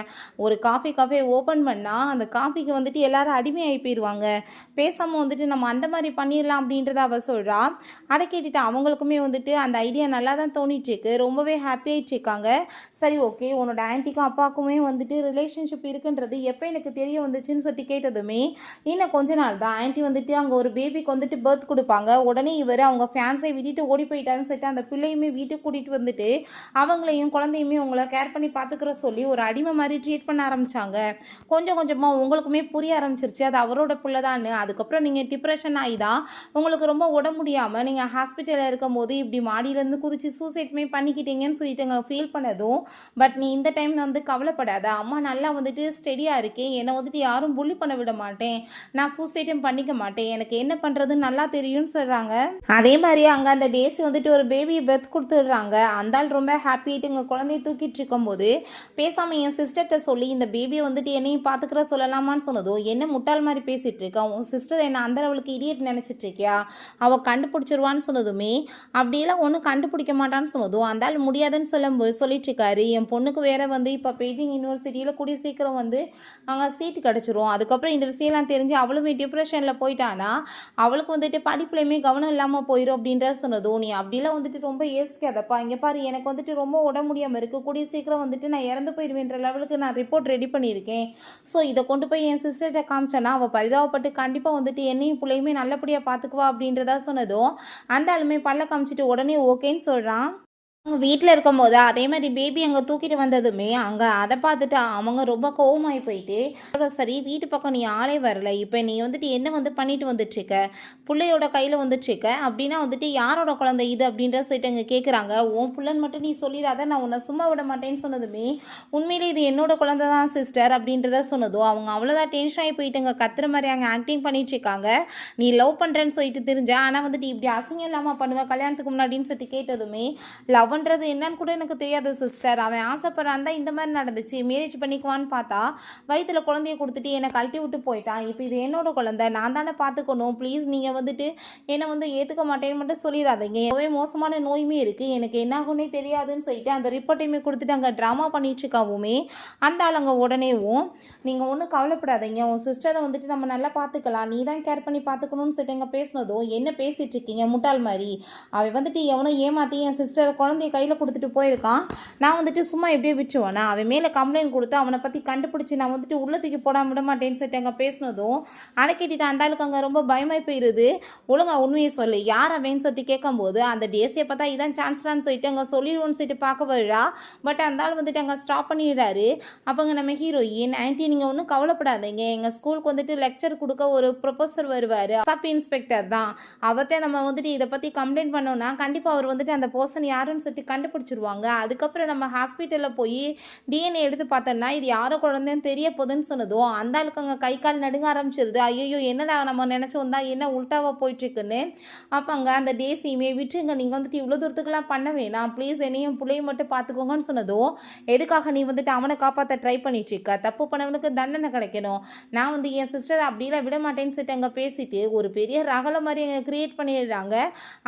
ஒரு காஃபே ஓப்பன் பண்ணால் அந்த காஃபிக்கு வந்துட்டு எல்லாரும் அடிமையாகி போயிடுவாங்க, பேசாமல் வந்துட்டு நம்ம அந்த மாதிரி பண்ணிடலாம் அப்படின்றத அவள் சொல்கிறா. அதை கேட்டுட்டு அவங்களுக்குமே வந்துட்டு அந்த ஐடியா நல்லா தான் தோணிட்டுருக்கு, ரொம்பவே ஹாப்பியாகிட்டு இருக்காங்க. சரி ஓகே உன்னோட ஆன்ட்டிக்கும் அப்பாவுக்குமே வந்துட்டு ரிலேஷன்ஷிப் இருக்குன்றது எப்போ எனக்கு தெரிய வந்துச்சுன்னு சொல்லி கேட்டதுமே, இன்னும் கொஞ்ச நாள் தான் ஆன்ட்டி வந்துட்டு அங்கே ஒரு பேபிக்கு வந்துட்டு பர்த் கொடுப்பாங்க, உடனே இவர் அவங்க ஃபேன்ஸை விட்டுட்டு ஓடி போயிட்டாருன்னு சொல்லிட்டு அந்த பிள்ளையுமே வீட்டுக்கு கூட்டிகிட்டு வந்துட்டு அவங்களையும் குழந்தையுமே உங்களை கேர் பண்ணி பார்த்துக்கிற சொல்லி ஒரு அடிமை மாதிரி ட்ரீட் பண்ண ஆரம்பித்தாங்க. கொஞ்சம் கொஞ்சமாக உங்களுக்குமே புரிய ஆரம்பிச்சிருச்சு அது அவரோட பிள்ளை தான். அதுக்கப்புறம் நீங்கள் டிப்ரெஷன் ஆகி தான் உங்களுக்கு ரொம்ப உடம்பு முடியாமல் நீங்கள் ஹாஸ்பிட்டலில் இருக்கும் போது இப்படி மாடியிலேருந்து குதிச்சு சூசைட்மே பண்ணிக்கிட்டீங்கன்னு சொல்லிட்டு அங்கே ஃபீல் பண்ணதும், பட் நீ இந்த டைமில் வந்து கவலைப்படாத, அம்மா நல்லா வந்துட்டு ஸ்டெடியாக இருக்கேன், என்னை வந்துட்டு யாரும் புள்ளி பண்ண விட மாட்டேன், நான் சூசைட்டும் பண்ணிக்க மாட்டேன், எனக்கு என்ன பண்ணுறதுன்னு நல்லா தெரியும்னு சொல்கிறாங்க. அதே மாதிரி அங்கே அந்த டேஸ் வந்துட்டு ஒரு பேபியை பெர்த் கொடுத்துடுறாங்க. அந்த ஆள் ரொம்ப ஹாப்பியாகிட்டு இங்கே குழந்தைய தூக்கிட்டு இருக்கும்போது, பேசாமல் என் சிஸ்டர்கிட்ட சொல்லி இந்த பேபியை வந்துட்டு என்னையும் பார்த்துக்கிற சொல்லலாமான்னு சொன்னதும், என்ன முட்டாள் மாதிரி பேசிகிட்டு இருக்கா, உன் சிஸ்டர் என்ன அந்த லெவலுக்கு இடியட் நினச்சிட்டு இருக்கியா, அவள் கண்டுபிடிச்சிருவான்னு சொன்னதுமே, அப்படியெல்லாம் ஒன்றும் கண்டுபிடிக்க மாட்டான்னு சொன்னதும் அந்த ஆள் முடியாதுன்னு சொல்லிட்டு இருக்காரு. என் பொண்ணுக்கு வேற வந்து இப்போ பெய்ஜிங் யூனிவர்சிட்டியில் கூடிய சீக்கிரம் வந்து அங்கே சீட்டு கிடச்சிரும், அதுக்கப்புறம் இந்த விஷயம்லாம் தெரிஞ்சு அவளுமே டிப்ரெஷனில் போயிட்டானா அவளுக்கு வந்துட்டு படிப்புலையுமே கவனம் இல்லாமல் போயிடும் அப்படின்ற சொன்னதும், நீ அப்படிலாம் வந்துட்டு ரொம்ப யோசிக்காதப்பா, இங்கே பாரு எனக்கு வந்துட்டு ரொம்ப உடம்பு முடியாமல் இருக்குது, கூடிய சீக்கிரம் வந்துட்டு நான் இறந்து போயிடுவேன்ற லெவலுக்கு நான் ரிப்போர்ட் ரெடி பண்ணியிருக்கேன், ஸோ இதை கொண்டு போய் என் சிஸ்டர்கிட்ட காமிச்சேன்னா அவள் பரிதாபப்பட்டு கண்டிப்பாக வந்துட்டு என்னையும் பிள்ளையுமே நல்லபடியாக பார்த்துக்குவா அப்படின்றதா சொன்னதும், அந்த ஆளுமே பல்ல காமிச்சிட்டு உடனே ஓகேன்னு சொல்கிறான். அவங்க வீட்டில் இருக்கும்போது அதே மாதிரி பேபி அங்கே தூக்கிட்டு வந்ததுமே அங்கே அதை பார்த்துட்டு அவங்க ரொம்ப கோவமாகி போயிட்டு, சரி வீட்டு பக்கம் நீ ஆளே வரல, இப்போ நீ வந்துட்டு என்ன வந்து பண்ணிட்டு வந்துட்டுருக்க, பிள்ளையோட கையில் வந்துட்டுருக்க அப்படின்னா வந்துட்டு யாரோட குழந்தை இது அப்படின்ற சொல்லிட்டு அங்கே கேட்குறாங்க. உன் பிள்ளைன்னு மட்டும் நீ சொல்லிடாத, நான் உன்னை சும்மா விட மாட்டேன்னு சொன்னதுமே, உண்மையிலே இது என்னோட குழந்தை தான் சிஸ்டர் அப்படின்றத சொன்னதும் அவங்க அவ்வளோதான் டென்ஷன் ஆகி போயிட்டு அங்கே கத்துற மாதிரி அங்கே ஆக்டிங் பண்ணிட்டு இருக்காங்க. நீ லவ் பண்ணுறேன்னு சொல்லிட்டு தெரிஞ்சா, ஆனால் வந்துட்டு இப்படி அசிங்கம் இல்லாமல் பண்ணுவேன் கல்யாணத்துக்கு முன்னாடின்னு சொல்லிட்டு கேட்டதுமே, லவ்ன்றது என்னன்னு கூட எனக்கு தெரியாது சிஸ்டர், அவன் ஆசைப்படுறான் தான் இந்த மாதிரி நடந்துச்சு, மேரேஜ் பண்ணிக்குவான்னு பார்த்தா வயிற்றுல குழந்தைய கொடுத்துட்டு என்னை கழட்டி விட்டு போயிட்டான், இப்போ இது என்னோட குழந்தை நான் தானே பார்த்துக்கணும், ப்ளீஸ் நீங்கள் வந்துட்டு என்னை வந்து ஏற்றுக்க மாட்டேன்னு மட்டும் சொல்லிடாதீங்க, எவ்வளோ மோசமான நோயுமே இருக்குது, எனக்கு என்ன ஆகுன்னே தெரியாதுன்னு சொல்லிட்டு அந்த ரிப்போர்ட்டையுமே கொடுத்துட்டு அங்கே ட்ராமா பண்ணிட்டு இருக்காவுமே. அந்த ஆள் அங்கே உடனேவும், நீங்கள் ஒன்றும் கவலைப்படாதீங்க, உன் சிஸ்டரை வந்துட்டு நம்ம நல்லா பார்த்துக்கலாம், நீ தான் கேர் பண்ணி பார்த்துக்கணும்னு சொல்லிட்டு அங்கே பேசினதும், என்ன பேசிகிட்டு இருக்கீங்க முட்டாள் மாதிரி, அவன் வந்துட்டு எவனோ ஏமாற்றி என் சிஸ்டரை குழந்தைய குழந்தைய கையில் கொடுத்துட்டு போயிருக்கான். நான் வந்துட்டு சும்மா எப்படியே விட்டுருவேனா, அவன் மேலே கம்ப்ளைண்ட் கொடுத்து அவனை பற்றி கண்டுபிடிச்சி நான் வந்துட்டு உள்ள தூக்கி போடாம விட மாட்டேன்னு சொல்லிட்டு அங்கே பேசினதும் அதை கேட்டுட்டு அந்த ஆளுக்கு அங்கே ரொம்ப பயமாகி போயிடுது. ஒழுங்கா உண்மையை சொல்லு, யார் அவன்னு சொல்லிட்டு கேட்கும்போது அந்த டேசியை பார்த்தா இதான் சான்ஸ்லான்னு சொல்லிட்டு அங்கே சொல்லிடுவோன்னு சொல்லிட்டு பார்க்க வருறா. பட் அந்த ஆள் வந்துட்டு அங்கே ஸ்டாப் பண்ணிடுறாரு. அப்போங்க நம்ம ஹீரோயின், ஆன்ட்டி நீங்கள் ஒன்றும் கவலைப்படாதீங்க, எங்கள் ஸ்கூலுக்கு வந்துட்டு லெக்சர் கொடுக்க ஒரு ப்ரொஃபஸர் வருவார், சப் இன்ஸ்பெக்டர் தான். அவர்கிட்ட நம்ம வந்துட்டு இதை பற்றி கம்ப்ளைண்ட் பண்ணோம்னா கண்டிப்பாக அவர் வந்துட்டு அந்த பர்சன் யாருன்னு சொல்லிட்டு கண்டுபிடிச்சிருவாங்க. அதுக்கப்புறம் நம்ம ஹாஸ்பிட்டலில் போய் டிஎன்ஏ எடுத்து பார்த்தோம்னா இது யாரோ குழந்தைன்னு தெரிய போகுதுன்னு சொன்னதும் அந்த ஆளுக்கு அங்கே கை கால் நடுங்க ஆரம்பிச்சிருது. ஐயோ என்னடா நம்ம நினச்சோம் தான் என்ன உல்ட்டாவாக போயிட்டுருக்குன்னு. அப்போ அங்கே அந்த டேசியுமே விட்டுருங்க, நீங்கள் வந்துட்டு இவ்வளோ தூரத்துக்குலாம் பண்ண வேணாம், ப்ளீஸ் என்னையும் பிள்ளையும் மட்டும் பார்த்துக்கோங்கன்னு சொன்னதும் எதுக்காக நீ வந்துட்டு அவனை காப்பாற்ற ட்ரை பண்ணிட்டு இருக்க, தப்பு பண்ணவனுக்கு தண்டனை கிடைக்கணும், நான் வந்து என் சிஸ்டர் அப்படிலாம் விட மாட்டேன்னு சொல்லிட்டு அங்கே பேசிட்டு ஒரு பெரிய ரகலை மாதிரி அங்கே கிரியேட் பண்ணிடுறாங்க.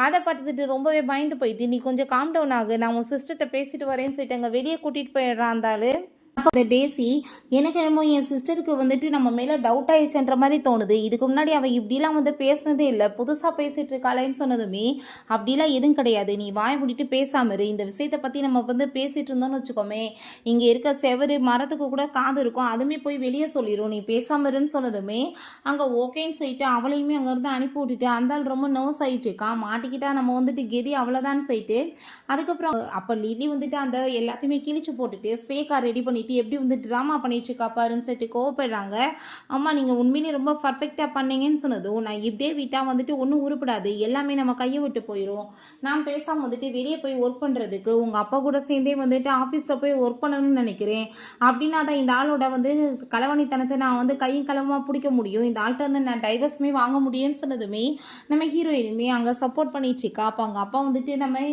அதை பார்த்துட்டு ரொம்பவே பயந்து போயிட்டு நீ கொஞ்சம் காம் டவுன் ஆகு, நான் உன் சிஸ்டர்கிட்ட பேசிட்டு வரேன்னு சொல்லிட்டு அங்கே வெளியே கூட்டிகிட்டு போயிடுறான் அந்த ஆளு. அப்போ அந்த டேசி, எனக்கு என்னமோ என் சிஸ்டருக்கு வந்துட்டு நம்ம மேலே டவுட் ஆயிடுச்சுன்ற மாதிரி தோணுது, இதுக்கு முன்னாடி அவள் இப்படிலாம் வந்து பேசுனதே இல்லை, புதுசாக பேசிகிட்டு இருக்காளேன்னு சொன்னதுமே அப்படிலாம் எதுவும் கிடையாது, நீ வாய் முடிட்டு பேசாம இரு, இந்த விஷயத்தை பற்றி நம்ம வந்து பேசிகிட்டு இருந்தோம்னு வச்சுக்கோமே, இங்கே இருக்க செவரு மரத்துக்கு கூட காது இருக்கும், அதுவுமே போய் வெளியே சொல்லிடும், நீ பேசாம இருன்னு சொன்னதுமே அங்கே ஓகேன்னு சொல்லிட்டு அவளையுமே அங்கேருந்து அனுப்பி விட்டுட்டு அந்த ஆள் ரொம்ப நர்வஸ் ஆகிட்டு இருக்கான். மாட்டிக்கிட்டா நம்ம வந்துட்டு கெதி அவ்வளோதான்னு சொல்லிட்டு அதுக்கப்புறம் அப்போ லில்லி வந்துட்டு அந்த எல்லாத்தையுமே கிழிச்சு போட்டுட்டு ஃபேக்காக ரெடி பண்ணிட்டு எப்படி வந்து ட்ராமா பண்ணிட்டு இருக்கா பாருன்னு சொல்லிட்டு கோவப்படுறாங்க. அம்மா நீங்கள் உண்மையிலேயே ரொம்ப பர்ஃபெக்டாக பண்ணீங்கன்னு சொன்னதும் நான் இப்படியே விட்டால் வந்துட்டு ஒன்றும் உருப்படாது, எல்லாமே நம்ம கையை விட்டு போயிடும், நான் பேசாமல் வந்துட்டு வெளியே போய் ஒர்க் பண்ணுறதுக்கு உங்கள் அப்பா கூட சேர்ந்தே வந்துட்டு ஆஃபீஸில் போய் ஒர்க் பண்ணணும்னு நினைக்கிறேன், அப்படின்னா தான் இந்த ஆளோட வந்து களவாணித்தனத்தை நான் வந்து கையும் களமாக பிடிக்க முடியும், இந்த ஆள்கிட்ட வந்து நான் டைவர்ஸுமே வாங்க முடியும்னு சொன்னதுமே நம்ம ஹீரோயினுமே அங்கே சப்போர்ட் பண்ணிட்டு இருக்கா. அப்போ அவங்க அப்பா வந்துட்டு நம்ம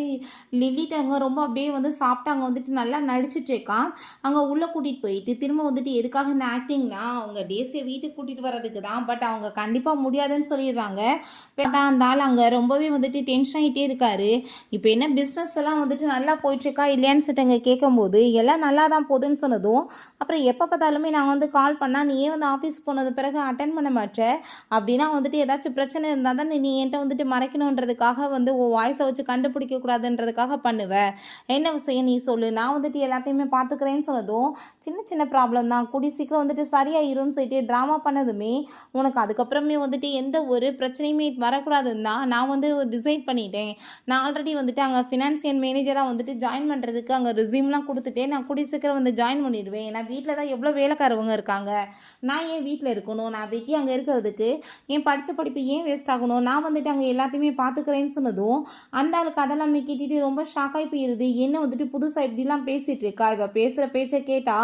லில்லிட்ட அங்கே ரொம்ப அப்படியே வந்து சாப்பிட்டாங்க வந்துட்டு நல்லா நடிச்சிட்டு இருக்கான். அங்கே உள்ள கூட்டிகிட்டு போயிட்டு திரும்ப வந்துட்டு எதுக்காக இந்த ஆக்டிங்னா அவங்க டேஸை வீட்டுக்கு கூட்டிகிட்டு வர்றதுக்கு தான், பட் அவங்க கண்டிப்பாக முடியாதுன்னு சொல்லிடுறாங்க. இப்போ அந்த ஆள் அங்கே ரொம்பவே வந்துட்டு டென்ஷன் ஆகிட்டே இருக்காரு. இப்போ என்ன பிஸ்னஸ் எல்லாம் வந்துட்டு நல்லா போயிட்டுருக்கா இல்லையான்னு சொல்லிட்டு அங்கே கேட்கும்போது எல்லாம் நல்லா தான் போகுதுன்னு சொன்னதும் அப்புறம் எப்போ பார்த்தாலுமே நாங்கள் வந்து கால் பண்ணால் நீ ஏன் வந்து ஆஃபீஸ் போனது பிறகு அட்டன் பண்ண மாட்டேன், அப்படின்னா வந்துட்டு ஏதாச்சும் பிரச்சனை இருந்தால் தான் நீ என்கிட்ட வந்துட்டு மறைக்கணுன்றதுக்காக வந்து உன் வாய்ஸை வச்சு கண்டுபிடிக்கக்கூடாதுன்றதுக்காக பண்ணுவேன், என்ன விஷயம் நீ சொல்லு, நான் வந்துட்டு எல்லாத்தையுமே பார்த்துக்கிறேன்னு சொன்னதும் சின்ன சின்ன ப்ராப்ளம் தான், கூடி சீக்கிரம் வந்துட்டு சரியாயிரும்னு சொல்லிட்டு ட்ராமா பண்ணதுமே உனக்கு அதுக்கப்புறமே வந்துட்டு எந்த ஒரு பிரச்சனையுமே வரக்கூடாதுன்னு தான் நான் வந்து டிசைட் பண்ணிட்டேன், நான் ஆல்ரெடி வந்துட்டு அங்கே ஃபினான்சியல் மேனேஜராக வந்துட்டு ஜாயின் பண்ணுறதுக்கு அங்கே ரிசியூம்லாம் கொடுத்துட்டேன், நான் கூடி சீக்கிரம் வந்து ஜாயின் பண்ணிடுவேன், நான் வீட்டில் தான் எவ்வளோ வேலைக்காரவங்க இருக்காங்க, நான் ஏன் வீட்டில் இருக்கணும், நான் வெட்டி அங்கே இருக்கிறதுக்கு என் படித்த படிப்பு ஏன் வேஸ்ட் ஆகணும், நான் வந்துட்டு அங்கே எல்லாத்தையுமே பார்த்துக்கிறேன்னு சொன்னதும் அந்த ஆளுக்கு அதெல்லாமே கேட்டுட்டு ரொம்ப ஷாக்காகி போயிடுது. என்ன வந்துட்டு புதுசாக இப்படிலாம் பேசிகிட்டு இருக்கா, இவ பேசுகிற பேச்சை கேட்டா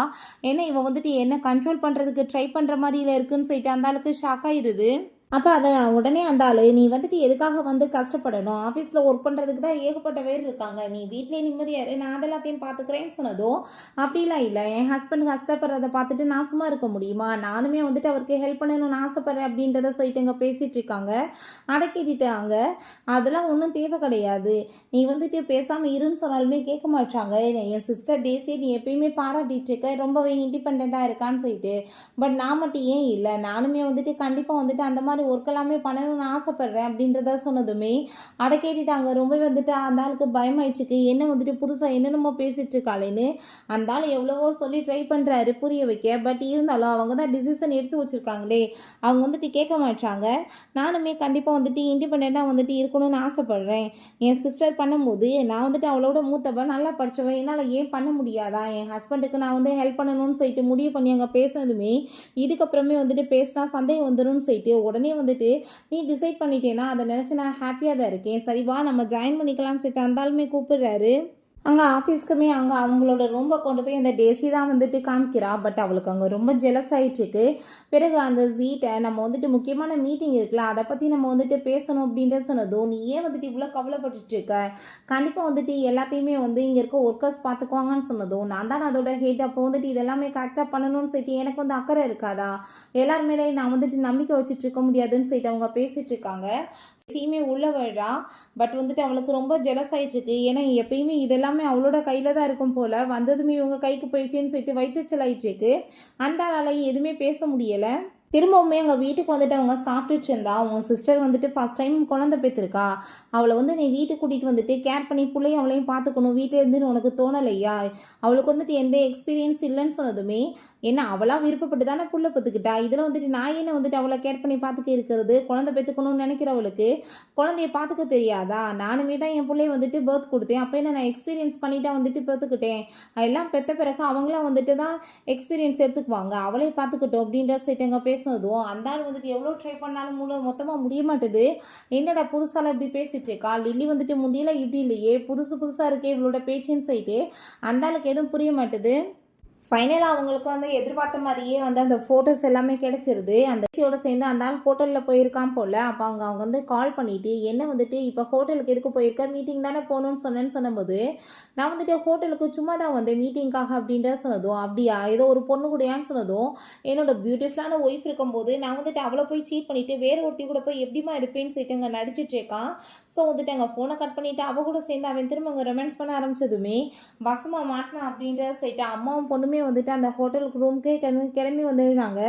என்ன இவன் வந்துட்டு என்ன கண்ட்ரோல் பண்ணுறதுக்கு ட்ரை பண்ணுற மாதிரியில் இருக்குன்னு சொல்லிட்டு அந்த ஆளுக்கு ஷாக் ஆயிடுது. அப்போ அதை உடனே அந்த ஆள், நீ வந்துட்டு எதுக்காக வந்து கஷ்டப்படணும், ஆஃபீஸில் ஒர்க் பண்ணுறதுக்கு தான் ஏகப்பட்ட பேர் இருக்காங்க, நீ வீட்டிலே நிம்மதியாக நான் அதெல்லாத்தையும் பார்த்துக்கிறேன்னு சொன்னதும் அப்படிலாம் இல்லை, என் ஹஸ்பண்ட் கஷ்டப்படுறதை பார்த்துட்டு நான் சும்மா இருக்க முடியுமா, நானுமே வந்துட்டு அவருக்கு ஹெல்ப் பண்ணணும்னு ஆசைப்பட்றேன் அப்படின்றத சொல்லிட்டு இங்கே பேசிகிட்டு இருக்காங்க. அதை கேட்டுட்டாங்க, அதெல்லாம் ஒன்றும் தேவை கிடையாது, நீ வந்துட்டு பேசாமல் இருன்னு சொன்னாலுமே கேட்க மாட்டாங்க, என் சிஸ்டர் டேஸே நீ எப்பயுமே பாராட்டிகிட்டு இருக்க ரொம்பவே இண்டிபெண்ட்டாக இருக்கான்னு சொல்லிட்டு, பட் நான் மட்டும் ஏன் இல்லை, நானுமே வந்துட்டு கண்டிப்பாக வந்துட்டு அந்த மாதிரி ஒர்க் எல்லாமே பண்ணணும்னு ஆசைப்படுறேன் அப்படின்றத சொன்னதுமே அதை கேட்டுட்டாங்க. ரொம்பவே வந்துட்டு அந்த ஆளுக்கு பயமாயிடுச்சுக்கு, என்ன வந்துட்டு புதுசாக என்னென்னமோ பேசிகிட்டு இருக்காளேன்னு அந்த ஆள் எவ்வளவோ சொல்லி ட்ரை பண்ணுறாரு புரிய வைக்க, பட் இருந்தாலும் அவங்க தான் டிசிஷன் எடுத்து வச்சுருக்காங்களே அவங்க வந்துட்டு கேட்க மாட்டாங்க. நானுமே கண்டிப்பாக வந்துட்டு இண்டிபெண்ட்டாக வந்துட்டு இருக்கணும்னு ஆசைப்பட்றேன், என் சிஸ்டர் பண்ணும்போது நான் வந்துட்டு அவளோட மூத்தவன் நல்லா படித்தவன், என்னால் ஏன் பண்ண முடியாதா, என் ஹஸ்பண்டுக்கு நான் வந்து ஹெல்ப் பண்ணணும்னு சொல்லிட்டு முடிவு பண்ணி அங்கே பேசினதுமே இதுக்கப்புறமே வந்துட்டு பேசினா சந்தேகம் வந்துடும் சொல்லிட்டு உடனே வந்துட்டு நீ டிசைட் பண்ணிட்டேன்னா அதை நினச்சி நான் ஹாப்பியாக தான் இருக்கேன், சரி வா நம்ம ஜாயின் பண்ணிக்கலாம்னு சொல்லிட்டு அந்த ஆளுமே கூப்பிடுறாரு. அங்கே ஆஃபீஸ்க்குமே அங்கே அவங்களோட ரூமை கொண்டு போய் அந்த டேசி தான் வந்துட்டு காமிக்கிறா. பட் அவளுக்கு அங்கே ரொம்ப ஜெலஸ் ஆகிட்டுருக்கு. பிறகு அந்த சீட்டை நம்ம வந்துட்டு முக்கியமான மீட்டிங் இருக்குல்ல அதை பற்றி நம்ம வந்துட்டு பேசணும் அப்படின்ற சொன்னதும் நீ ஏன் வந்துட்டு இவ்வளோ கவலைப்பட்டுட்டு இருக்க, கண்டிப்பாக வந்துட்டு எல்லாத்தையுமே வந்து இங்கே இருக்க ஒர்க்கர்ஸ் பார்த்துக்குவாங்கன்னு சொன்னதும் நான் தான் அதோட ஹெட், அப்போ வந்துட்டு இதெல்லாமே கரெக்டாக பண்ணணும்னு சொல்லிட்டு எனக்கு வந்து அக்கறை இருக்காதா, எல்லாருமே நான் வந்துட்டு நம்பிக்கை வச்சுட்டு இருக்க முடியாதுன்னு சொல்லிட்டு அவங்க பேசிகிட்டு இருக்காங்க. சீமே உள்ள வர்றா. பட் வந்துட்டு அவளுக்கு ரொம்ப ஜெலஸ் ஆகிட்டு இருக்கு. ஏன்னா எப்பயுமே இதெல்லாமே அவளோட கையில் தான் இருக்கும் போல், வந்ததுமே இவங்க கைக்கு போயிடுச்சேன்னு சொல்லிட்டு வயிற்றுச்சல் ஆகிட்டு இருக்கு. அந்த ஆளால் எதுவுமே பேச முடியலை. திரும்பவுமே அங்கே வீட்டுக்கு வந்துட்டு அவங்க சாப்பிட்டுட்டு இருந்தா உன் சிஸ்டர் வந்துட்டு ஃபஸ்ட் டைம் குழந்தை பெற்றிருக்கா, அவளை வந்து நீ வீட்டுக்கு கூட்டிகிட்டு வந்துட்டு கேர் பண்ணி பிள்ளையும் அவளையும் பார்த்துக்கணும் வீட்டில் இருந்துன்னு உனக்கு தோணலையா? அவளுக்கு வந்துட்டு எந்த எக்ஸ்பீரியன்ஸ் இல்லைன்னு சொன்னதுமே, என்ன அவளாக விருப்பப்பட்டு தானே புள்ள பெற்றுக்கிட்டா, இதில் வந்துட்டு நான் என்ன வந்துட்டு அவளை கேர் பண்ணி பார்த்துக்க இருக்கிறது? குழந்தை பெற்றுக்கணும்னு நினைக்கிறவளுக்கு குழந்தைய பார்த்துக்க தெரியாதா? நானுமே தான் என் பிள்ளைய வந்துட்டு பர்த் கொடுத்தேன், அப்போ என்ன நான் எக்ஸ்பீரியன்ஸ் பண்ணிட்டா வந்துட்டு பெற்றுக்கிட்டேன், எல்லாம் பெற்ற பிறகு அவங்களாம் வந்துட்டு தான் எக்ஸ்பீரியன்ஸ் எடுத்துக்குவாங்க, அவளே பார்த்துக்கிட்டோம் அப்படின்ற சைட்டங்க பேசினதும் அந்த ஆள் வந்துட்டு எவ்வளோ ட்ரை பண்ணாலும் மொத்தமாக முடிய மாட்டுது. என்னடா புதுசாலாம் இப்படி பேசிகிட்டு இருக்கா, லில்லி வந்துட்டு முந்தியெல்லாம் இப்படி இல்லையே, புதுசு புதுசாக இருக்கே இவளோட பேச்சுன்னு சொல்லிட்டு அந்த ஆளுக்கு எதுவும் புரிய மாட்டுது. ஃபைனலாக அவங்களுக்கு வந்து எதிர்பார்த்த மாதிரியே வந்து அந்த ஃபோட்டோஸ் எல்லாமே கிடச்சிருது. அந்த சியோட சேர்ந்து அந்த ஆள் ஹோட்டலில் போயிருக்கான் போல். அப்போ அவங்க வந்து கால் பண்ணிவிட்டு என்ன வந்துட்டு இப்போ ஹோட்டலுக்கு எதுக்கு போயிருக்க, மீட்டிங் தானே போகணுன்னு சொன்னேன்னு நான் வந்துட்டு ஹோட்டலுக்கு சும்மா தான் வந்தேன் மீட்டிங்காக அப்படின்ற சொன்னதும், அப்படியா ஏதோ ஒரு பொண்ணு கூடயான்னு சொன்னதும், என்னோட பியூட்டிஃபுல்லான ஒய்ஃப் இருக்கும்போது நான் வந்துட்டு அவளை போய் சீட் பண்ணிவிட்டு வேறு ஒருத்தி கூட போய் எப்படிமா இருப்பேன்னு சொல்லிட்டு அங்கே நடிச்சிட்டு இருக்கான். ஸோ வந்துட்டு அங்கே ஃபோனை கட் பண்ணிவிட்டு அவள் கூட சேர்ந்து அவன் திரும்ப அங்கே ரொமான்ஸ் பண்ண ஆரம்பிச்சதுமே வசமாக மாட்டினான் அப்படின்ற சொல்லிட்டு அம்மாவும் பொண்ணுமே வந்துட்டு அந்த ஹோட்டலுக்கு ரூம்க்கே கிளம்பி வந்துடுறாங்க.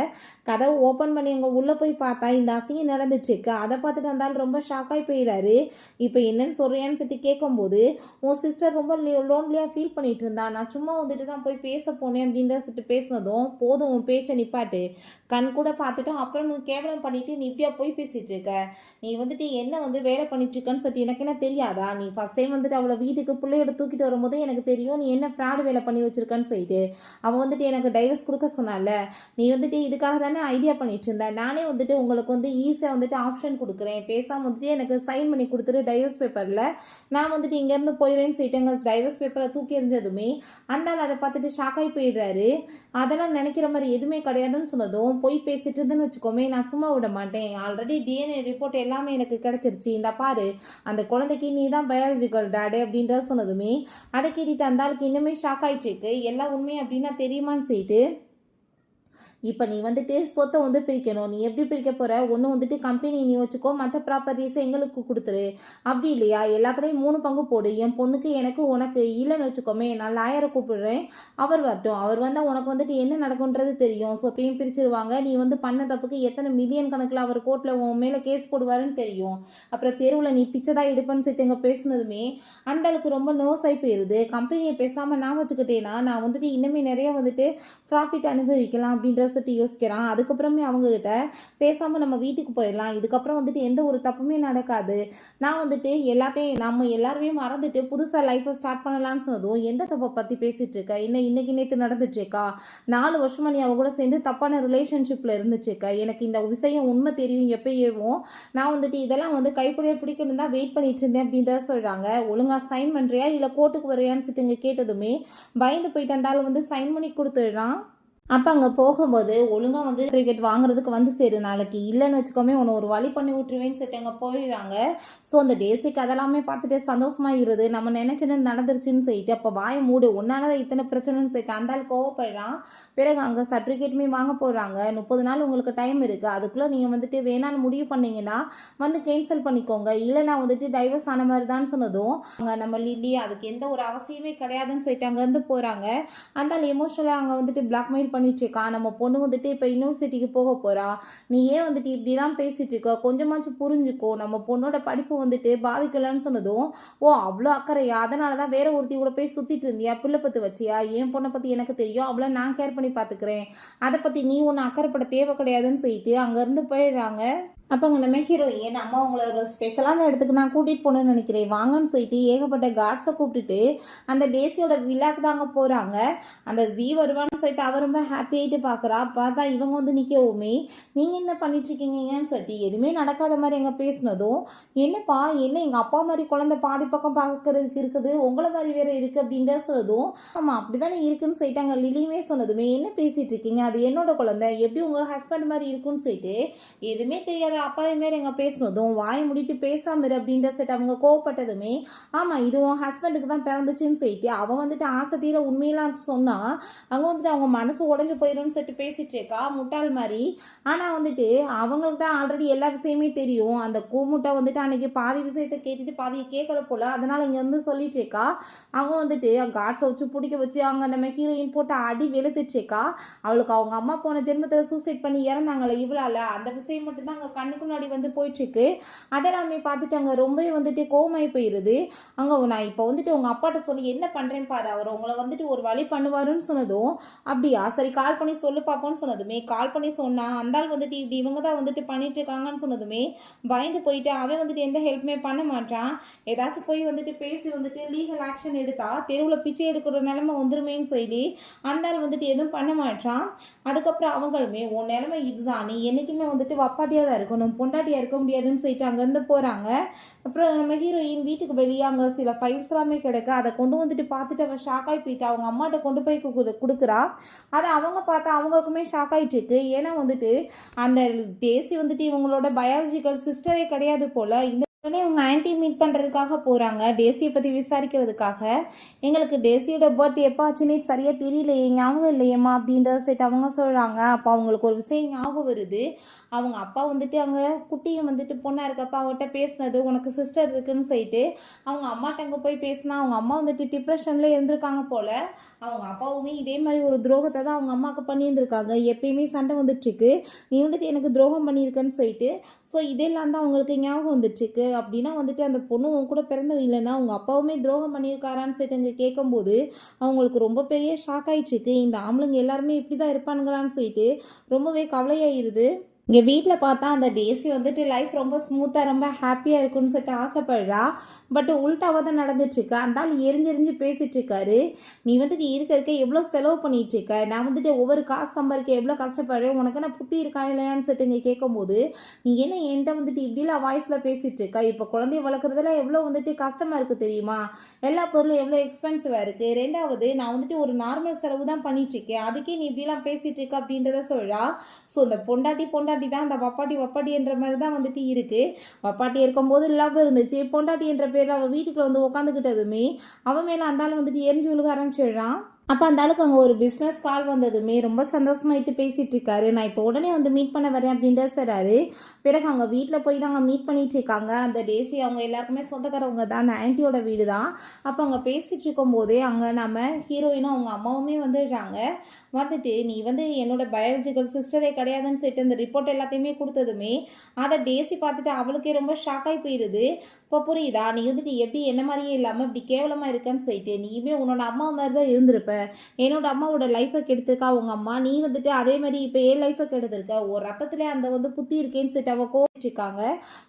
கதவு ஓப்பன் பண்ணி அங்கே உள்ளே போய் பார்த்தா இந்த அசிங்கம் நடந்துட்டுருக்கு. அதை பார்த்துட்டு இருந்தாலும் ரொம்ப ஷாக்காகி போயிடாரு. இப்போ என்னன்னு சொல்கிறியான்னு சொல்லிட்டு கேட்கும்போது, உன் சிஸ்டர் ரொம்ப லோன்லியாக ஃபீல் பண்ணிட்டு இருந்தா, நான் சும்மா வந்துட்டு தான் போய் பேச போனேன் அப்படின்ற சொல்லிட்டு பேசினதும், போதும் உன் பேச்சை நிப்பாட்டு, கண் கூட பார்த்துட்டோம் அப்புறம் நீ கேவலம் பண்ணிட்டு நீ இப்படியா போய் பேசிகிட்டு இருக்க, நீ வந்துட்டு என்ன வந்து வேலை பண்ணிட்டு இருக்கன்னு சொல்லிட்டு எனக்கு என்ன தெரியாதா, நீ ஃபஸ்ட் டைம் வந்துட்டு அவளை வீட்டுக்கு பிள்ளையோட தூக்கிட்டு வரும்போது எனக்கு தெரியும் நீ என்ன ஃப்ராடு வேலை பண்ணி வச்சிருக்கன்னு சொல்லிட்டு அவன் வந்துட்டு எனக்கு டைவர்ஸ் கொடுக்க சொன்னால, நீ வந்துட்டு இதுக்காக தானே ஐடியா பண்ணிட்டு இருந்த, நானே வந்துட்டு உங்களுக்கு வந்து ஈஸியாக வந்துட்டு ஆப்ஷன் கொடுக்குறேன், பேசாமல் வந்துட்டு எனக்கு சைன் பண்ணி கொடுத்துட்டு டைவர்ஸ் பேப்பரில் நான் வந்துட்டு இங்கேருந்து போயிடுறேன்னு சொல்லிட்டு டைவர்ஸ் பேப்பரை தூக்கி எறிஞ்சதுமே அந்த ஆள் அதை பார்த்துட்டு ஷாக்காகி போயிடுறாரு. அதெல்லாம் நினைக்கிற மாதிரி எதுவுமே கிடையாதுன்னு சொன்னதும், போய் பேசிட்டு இருந்தேன்னு வச்சுக்கோமே நான் சும்மா விட மாட்டேன், ஆல்ரெடி டிஎன்ஏ ரிப்போர்ட் எல்லாமே எனக்கு கிடச்சிருச்சு, இந்த பாரு அந்த குழந்தைக்கு நீ தான் பயாலஜிக்கல் டாடு அப்படின்ற சொன்னதுமே அதை கேட்டுட்டு அந்த ஆளுக்கு இன்னுமே ஷாக் ஆயிடுச்சு. எல்லாம் உண்மை அப்படின்னா தெரியுமான்னு சொல்லிட்டு, இப்போ நீ வந்துட்டு சொத்தை வந்து பிரிக்கணும், நீ எப்படி பிரிக்க போகிற, ஒன்று வந்துட்டு கம்பெனி நீ வச்சுக்கோ, மற்ற ப்ராப்பர்ட்டிஸை எங்களுக்கு கொடுத்துரு, அப்படி இல்லையா எல்லாத்துலேயும் 3 பங்கு போடு, என் பொண்ணுக்கு எனக்கு உனக்கு இல்லைன்னு வச்சுக்கோமே நான் லாயரை கூப்பிடுறேன், அவர் வரட்டும், அவர் வந்தால் உனக்கு வந்துட்டு என்ன நடக்குன்றது தெரியும், சொத்தையும் பிரிச்சுருவாங்க, நீ வந்து பண்ண தப்புக்கு எத்தனை மில்லியன் கணக்கில் அவர் கோர்ட்டில் உன் மேலே கேஸ் போடுவாருன்னு தெரியும், அப்புறம் தெருவில் நீ பிச்சை தான் எடுப்பேன்னு சொல்லிட்டு எங்கே பேசுனதுமே அந்த அளவுக்கு ரொம்ப நர்வஸ் ஆகி போயிடுது. கம்பெனியை பேசாமல் நான் வச்சுக்கிட்டேன்னா நான் வந்துட்டு இன்னுமே நிறைய வந்துட்டு ப்ராஃபிட் அனுபவிக்கலாம் அப்படின்ற சொல்லிட்டு யோசிக்கிறான். அதுக்கப்புறமே அவங்கக்கிட்ட பேசாமல் நம்ம வீட்டுக்கு போயிடலாம், இதுக்கப்புறம் வந்துட்டு எந்த ஒரு தப்புமே நடக்காது, நான் வந்துட்டு எல்லாத்தையும் நம்ம எல்லாருமே மறந்துட்டு புதுசாக லைஃப்பை ஸ்டார்ட் பண்ணலான்னு சொன்னதும், எந்த தப்பை பற்றி பேசிகிட்டு இருக்க, என்ன இன்னைக்கு நேற்று நடந்துட்டுருக்கா, 4 வருஷமாக நீ அவ கூட சேர்ந்து தப்பான ரிலேஷன்ஷிப்பில் இருந்துட்டுருக்க, எனக்கு இந்த விஷயம் உண்மை தெரியும் எப்பயேவும், நான் வந்துட்டு இதெல்லாம் வந்து கைப்படியாக பிடிக்கணும் தான் வெயிட் பண்ணிட்டு இருந்தேன் அப்படின்றத சொல்கிறாங்க. ஒழுங்காக சைன் பண்ணுறியா இல்லை கோர்ட்டுக்கு வரையான்னு சொல்லிட்டு இங்கே கேட்டதுமே பயந்து போயிட்டு இருந்தாலும் வந்து சைன் பண்ணி கொடுத்துடுறான். அப்போ அங்கே போகும்போது ஒழுங்காக வந்து கிரிக்கெட் வாங்குறதுக்கு வந்து சரி நாளைக்கு இல்லைன்னு வச்சுக்கோமே உன்னை ஒரு வழி பண்ணி விட்டுருவேன்னு சொல்லிட்டு அங்கே போயிடுறாங்க. ஸோ அந்த டேஸுக்கு அதெல்லாமே பார்த்துட்டு சந்தோஷமாக இருது, நம்ம நினச்சின்னு நடந்துருச்சுன்னு சொல்லிட்டு அப்போ வாய மூடு உன்னால இத்தனை பிரச்சனைன்னு சொல்லிட்டு அந்த ஆள் கோவப்படுறான். பிறகு அங்கே சர்டிஃபிகேட்டுமே வாங்க போடுறாங்க. 30 நாள் உங்களுக்கு டைம் இருக்குது, அதுக்குள்ளே நீங்கள் வந்துட்டு வேணான்னு முடிவு பண்ணிங்கன்னா வந்து கேன்சல் பண்ணிக்கோங்க, இல்லைனா வந்துட்டு டைவர்ஸ் ஆன மாதிரி தான் சொன்னதும் அங்கே நம்ம லில்லி அதுக்கு எந்த ஒரு அவசியமே கிடையாதுன்னு சொல்லிட்டு அங்கேருந்து போகிறாங்க. அந்த ஆள் எமோஷனலாக அங்கே வந்துட்டு பிளாக்மெயில் பண்ணிட்டுருக்கா, நம்ம பொண்ணு வந்துட்டு இப்போ யூனிவர்சிட்டிக்கு போக போகிறா, நீ ஏன் வந்துட்டு இப்படிலாம் பேசிகிட்டு இருக்க, கொஞ்சமாச்சும் புரிஞ்சுக்கோ, நம்ம பொண்ணோட படிப்பு வந்துட்டு பாதிக்கலன்னு சொன்னதும், ஓ அவ்வளோ அக்கறையா, அதனால தான் வேற ஒருத்தி கூட போய் சுற்றிட்டு இருந்தியா, பிள்ளை பற்றி வச்சியா, என் பொண்ணை பற்றி எனக்கு தெரியும், அவ்வளோ நான் கேர் பண்ணி பார்த்துக்கிறேன், அதை பற்றி நீ ஒன்று அக்கறைப்பட தேவை கிடையாதுன்னு சொல்லிட்டு அங்கேருந்து போயிடுறாங்க. அப்போ அங்கே நம்ம ஹீரோயின் அம்மா உங்களை ஒரு ஸ்பெஷலான இடத்துக்கு நான் கூட்டிகிட்டு போகணுன்னு நினைக்கிறேன் வாங்கன்னு சொல்லிட்டு ஏகப்பட்ட கார்ட்ஸை கூப்பிட்டுட்டு அந்த டேசியோட விழாக்கு தாங்க போகிறாங்க. அந்த ஜீ வருவான்னு சொல்லிட்டு அவர் ரொம்ப ஹாப்பி ஆகிட்டு பார்க்குறா. பார்த்தா இவங்க வந்து நிற்கவுமே நீங்கள் என்ன பண்ணிட்டுருக்கீங்கன்னு சொல்லிட்டு எதுவுமே நடக்காத மாதிரி எங்கே பேசினதும், என்னப்பா என்ன எங்கள் அப்பா மாதிரி குழந்தை பாதி பக்கம் பார்க்குறதுக்கு இருக்குது, உங்களை மாதிரி வேறு இருக்குது அப்படின்ற சொன்னதும், ஆமாம் அப்படி தானே இருக்குன்னு சொல்லிட்டு அங்கே லிலியுமே சொன்னதுமே என்ன பேசிகிட்டு இருக்கீங்க, அது என்னோட குழந்தை எப்படி உங்கள் ஹஸ்பண்ட் மாதிரி இருக்குன்னு சொல்லிட்டு எதுவுமே தெரியாத அப்பாவி மாரி எங்க பேசுனதும் வாய் மூடிட்டு பேசாம இரு அப்படின்ற செட் அவங்க கோவப்பட்டதுமே, ஆமா இது உன் ஹஸ்பண்டுக்கு தான் பிறந்துச்சுன்னு சொல்லிட்டு அவ வந்துட்டு ஆசை தீர உண்மையெல்லாம் சொன்னா, அங்க வந்துட்டு அவங்க மனசு உடைஞ்சு போயிரும்னு சொல்லிட்டு பேசிட்டு இருக்கா முட்டாள் மாரி. ஆனா வந்துட்டு அவங்களுக்கு தான் ஆல்ரெடி எல்லா விஷயமே தெரியும். அந்த கூமுட்டை வந்துட்டு அன்னைக்கு பாதி விஷயத்த கேட்டுட்டு பாதியை கேட்கல போல. அதனால இங்க வந்து சொல்லிட்டு இருக்கா. அவங்க வந்துட்டு காட்ஸை வச்சு பிடிக்க வச்சு அங்க நம்ம ஹீரோயின் போட்டு அடி வெளுத்துட்டு இருக்கா. அவளுக்கு அவங்க அம்மா போன ஜென்மத்தை சூசைட் பண்ணி இறந்தாங்களே இவளால, அந்த விஷயம் மட்டும்தான் அங்க கண்ணுக்கு முன்னாடி வந்து போயிட்டு இருக்கு. அதெல்லாமே பார்த்துட்டு அங்க ரொம்பவே வந்துட்டு கோவமாயி போயிருது. அங்க நான் இப்போ வந்துட்டு உங்க அப்பாட்ட சொல்லி என்ன பண்றேன்னு பாரு, அவர் உங்களை வந்துட்டு ஒரு வழி பண்ணுவாருன்னு சொன்னதும், அப்படியா சரி கால் பண்ணி சொல்லு பாப்போம்னு சொன்னதுமே, கால் பண்ணி சொன்னா அந்த ஆள் வந்துட்டு இப்படி இவங்க தான் வந்துட்டு பண்ணிட்டு இருக்காங்கன்னு சொன்னதுமே பயந்து போயிட்டு அவன் வந்துட்டு எந்த ஹெல்ப்புமே பண்ண மாட்டான். ஏதாச்சும் போய் வந்துட்டு பேசி வந்துட்டு லீகல் ஆக்ஷன் எடுத்தா தெருவில் பிச்சை எடுக்கிற நிலைமை வந்துருமேன்னு சொல்லி அந்த ஆள் வந்துட்டு எதுவும் பண்ண மாட்டான். அதுக்கப்புறம் அவங்களுமே உன் நிலைமை இதுதான், நீ என்றைக்குமே வந்துட்டு வப்பாட்டியாக தான் இருக்கணும், பொண்டாட்டியாக இருக்க முடியாதுன்னு சொல்லிட்டு அங்கேருந்து போகிறாங்க. அப்புறம் நம்ம ஹீரோயின் வீட்டுக்கு வெளியே அங்கே சில ஃபைல்ஸ் எல்லாமே கிடக்க, அதை கொண்டு வந்துட்டு பார்த்துட்டு அவள் ஷாக் ஆகி போயிட்டா. அவங்க அம்மாட்ட கொண்டு போய் கொடுக்குறா. அதை அவங்க பார்த்தா அவங்களுக்குமே ஷாக் ஆகிட்டு இருக்கு. ஏன்னா வந்துட்டு அந்த டேசி வந்துட்டு இவங்களோட பயாலஜிக்கல் சிஸ்டரே கிடையாது போல். உடனே உங்கள் ஆன்ட்டி மீட் பண்ணுறதுக்காக போகிறாங்க, டேசியை பற்றி விசாரிக்கிறதுக்காக. எங்களுக்கு டேசியோட பர்த்டே எப்போ ஆச்சுன்னே சரியாக தெரியலையே, ஞாபகம் இல்லையம்மா அப்படின்றத சேர்த்து அவங்க சொல்கிறாங்க. அப்போ அவங்களுக்கு ஒரு விஷயம் ஞாபகம் வருது. அவங்க அப்பா வந்துட்டு அங்கே குட்டியும் வந்துட்டு பொண்ணாக இருக்கப்பா அவர்கிட்ட பேசினது, உனக்கு சிஸ்டர் இருக்குன்னு சொல்லிட்டு அவங்க அம்மாட்ட அங்கே போய் பேசினா அவங்க அம்மா வந்துட்டு டிப்ரெஷனில் இருந்திருக்காங்க போல். அவங்க அப்பாவுமே இதே மாதிரி ஒரு துரோகத்தை தான் அவங்க அம்மாவுக்கு பண்ணியிருந்திருக்காங்க. எப்பயுமே சண்டை வந்துட்டுருக்கு, நீ வந்துட்டு எனக்கு துரோகம் பண்ணியிருக்கேன்னு சொல்லிட்டு. ஸோ இதெல்லாம் தான் அவங்களுக்கு ஞாபகம் வந்துட்டுருக்கு. அப்படின்னா வந்துட்டு அந்த பொண்ணு கூட பிறந்தவ இல்லைன்னா அவங்க அப்பாவுமே துரோகம் பண்ணியிருக்காரான்னு சொல்லிட்டு அங்கே கேட்கும்போது அவங்களுக்கு ரொம்ப பெரிய ஷாக் ஆகிட்டுருக்கு. இந்த ஆம்பளைங்க எல்லாருமே இப்படி தான் இருப்பானுங்களான்னு சொல்லிட்டு ரொம்பவே கவலையாயிருது. இங்கே வீட்டில் பார்த்தா அந்த டேசி வந்துட்டு லைஃப் ரொம்ப ஸ்மூத்தாக ரொம்ப ஹாப்பியாக இருக்குன்னு சொல்லிட்டு ஆசைப்படுறா. பட் உள்டாவாக தான் நடந்துட்டுருக்கு. அந்த ஆள் எரிஞ்செறிஞ்சு பேசிகிட்ருக்காரு. நீ வந்துட்டு இருக்க எவ்வளோ செலவு பண்ணிகிட்ருக்க, நான் வந்துட்டு ஒவ்வொரு காசு சம்பாதிக்க எவ்வளோ கஷ்டப்படுறேன், உனக்கு என்ன புத்தி இருக்கா இல்லையான்னு சொல்லிட்டு இங்கே கேட்கும்போது, நீ என்ன என்கிட்ட வந்துட்டு இப்படிலாம் வாய்ஸில் பேசிகிட்ருக்க, இப்போ குழந்தைய வளர்க்குறதுல எவ்வளோ வந்துட்டு கஷ்டமாக இருக்குது தெரியுமா, எல்லா பொருளும் எவ்வளோ எக்ஸ்பென்சிவாக இருக்குது, ரெண்டாவது நான் வந்துட்டு ஒரு நார்மல் செலவு தான் பண்ணிகிட்ருக்கேன், அதுக்கே நீ இப்படிலாம் பேசிகிட்ருக்க அப்படின்றத சொல்கிறா. ஸோ இந்த பொண்டாட்டி தான் அந்த வப்பாட்டி என்ற மாதிரி தான் வந்துட்டு இருக்குது. வப்பாட்டி இருக்கும்போது லவ் இருந்துச்சு, பொண்டாட்டி என்ற பேரில் அவள் வீட்டுக்குள்ள வந்து உட்காந்துக்கிட்டதுமே அவன் மேலே அந்த ஆள் வந்துட்டு எரிஞ்சு விழுக ஆரம்பிச்சிடுறான். அப்போ அந்த ஆளுக்கு அங்கே ஒரு பிஸ்னஸ் கால் வந்ததுமே ரொம்ப சந்தோஷமாயிட்டு பேசிகிட்டு இருக்காரு. நான் இப்போ உடனே வந்து மீட் பண்ண வரேன் அப்படின்ற சொல்கிறாரு. பிறகு அங்கே வீட்டில் போய் தான் அங்கே மீட் பண்ணிகிட்டு இருக்காங்க. அந்த டேசி அவங்க எல்லாருக்குமே சொந்தக்காரவங்க தான், அந்த ஆன்ட்டியோட வீடு தான். அப்போ அங்கே பேசிகிட்டு இருக்கும்போதே அங்கே நம்ம ஹீரோயினும் அவங்க அம்மாவுமே வந்துடுறாங்க. வந்துட்டு நீ வந்து என்னோட பயாலஜிக்கல் சிஸ்டரே கிடையாதுன்னு சொல்லிட்டு அந்த ரிப்போர்ட் எல்லாத்தையுமே கொடுத்ததுமே அதை டேசி பார்த்துட்டு அவளுக்கே ரொம்ப ஷாக்காகி போயிடுது. இப்போ புரியுதா, நீ வந்துட்டு எப்படி என்ன மாதிரியே இல்லாமல் இப்படி கேவலமாக இருக்கன்னு சொல்லிட்டு, நீயுமே உன்னோட அம்மா மாதிரி தான் இருந்திருப்ப. என்னோட அம்மாவோட லைஃப்பை கெடுத்திருக்கா உங்கள் அம்மா, நீ வந்துட்டு அதே மாதிரி இப்போ என் லைஃப்பை கெடுத்திருக்க, ஒரு ரத்தத்திலே அந்த வந்து புத்தி இருக்கேன்னு சொல்லிட்டு அவள் கோவிச்சிருக்காங்க.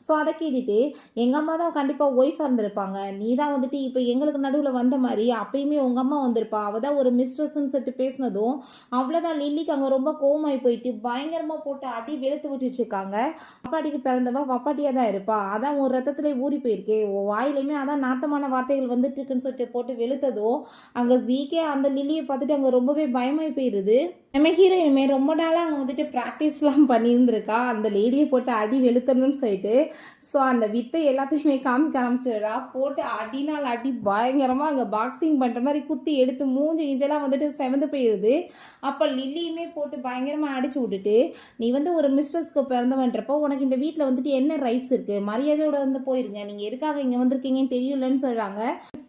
ஸோ அதை கேட்டுட்டு எங்கள் அம்மா தான் கண்டிப்பாக ஒய்ஃபாக இருந்திருப்பாங்க, நீ தான் வந்துட்டு இப்போ எங்களுக்கு நடுவில் வந்த மாதிரி அப்பயுமே உங்கள் அம்மா வந்திருப்பா, அவள் தான் ஒரு மிஸ்ட்ரஸ்ன்னு சொல்லிட்டு பேசினதும் அவ்வளோதான். லில்லிக்கு அங்கே ரொம்ப கோவமாகி போயிட்டு பயங்கரமாக போட்டு அடி வெளுத்து விட்டுட்டு இருக்காங்க. வப்பாட்டிக்கு பிறந்தவ வப்பாட்டியாக தான் இருப்பா, அதான் ஒரு ரத்தத்திலே ஊறி போயிருக்கே, வாயிலையுமே அதான் நாத்தமான வார்த்தைகள் வந்துட்டு இருக்குன்னு சொல்லிட்டு போட்டு வெளுத்ததும் அங்கே ஜீக்கே அந்த லில்லியை பார்த்துட்டு அங்கே ரொம்பவே பயமாகி போயிடுது. நம்ம ஹீரோயினுமே ரொம்ப நாளாக அங்கே வந்துட்டு ப்ராக்டிஸ்லாம் பண்ணியிருந்துருக்கா, அந்த லேடியை போட்டு அடி வெளுத்தணும்னு சொல்லிட்டு. ஸோ அந்த வித்தை எல்லாத்தையுமே காமிக்க ஆரம்பிச்சிடுறா. போட்டு அடினால் அடி பயங்கரமாக அங்கே பாக்ஸிங் பண்ணுற மாதிரி குத்தி எடுத்து மூஞ்சி இஞ்செல்லாம் வந்துட்டு செவந்து போயிடுது. அப்போ லில்லியுமே போட்டு பயங்கரமாக அடிச்சு விட்டுட்டு, நீ வந்து ஒரு மிஸ்ட்ரஸ்க்கு பிறந்தவன்றப்போ உனக்கு இந்த வீட்டில் வந்துட்டு என்ன ரைட்ஸ் இருக்குது, மரியாதையோடு வந்து போயிருங்க, நீங்கள் எதுக்காக இங்கே வந்திருக்கீங்கன்னு தெரியலன்னு சொல்கிறாங்க.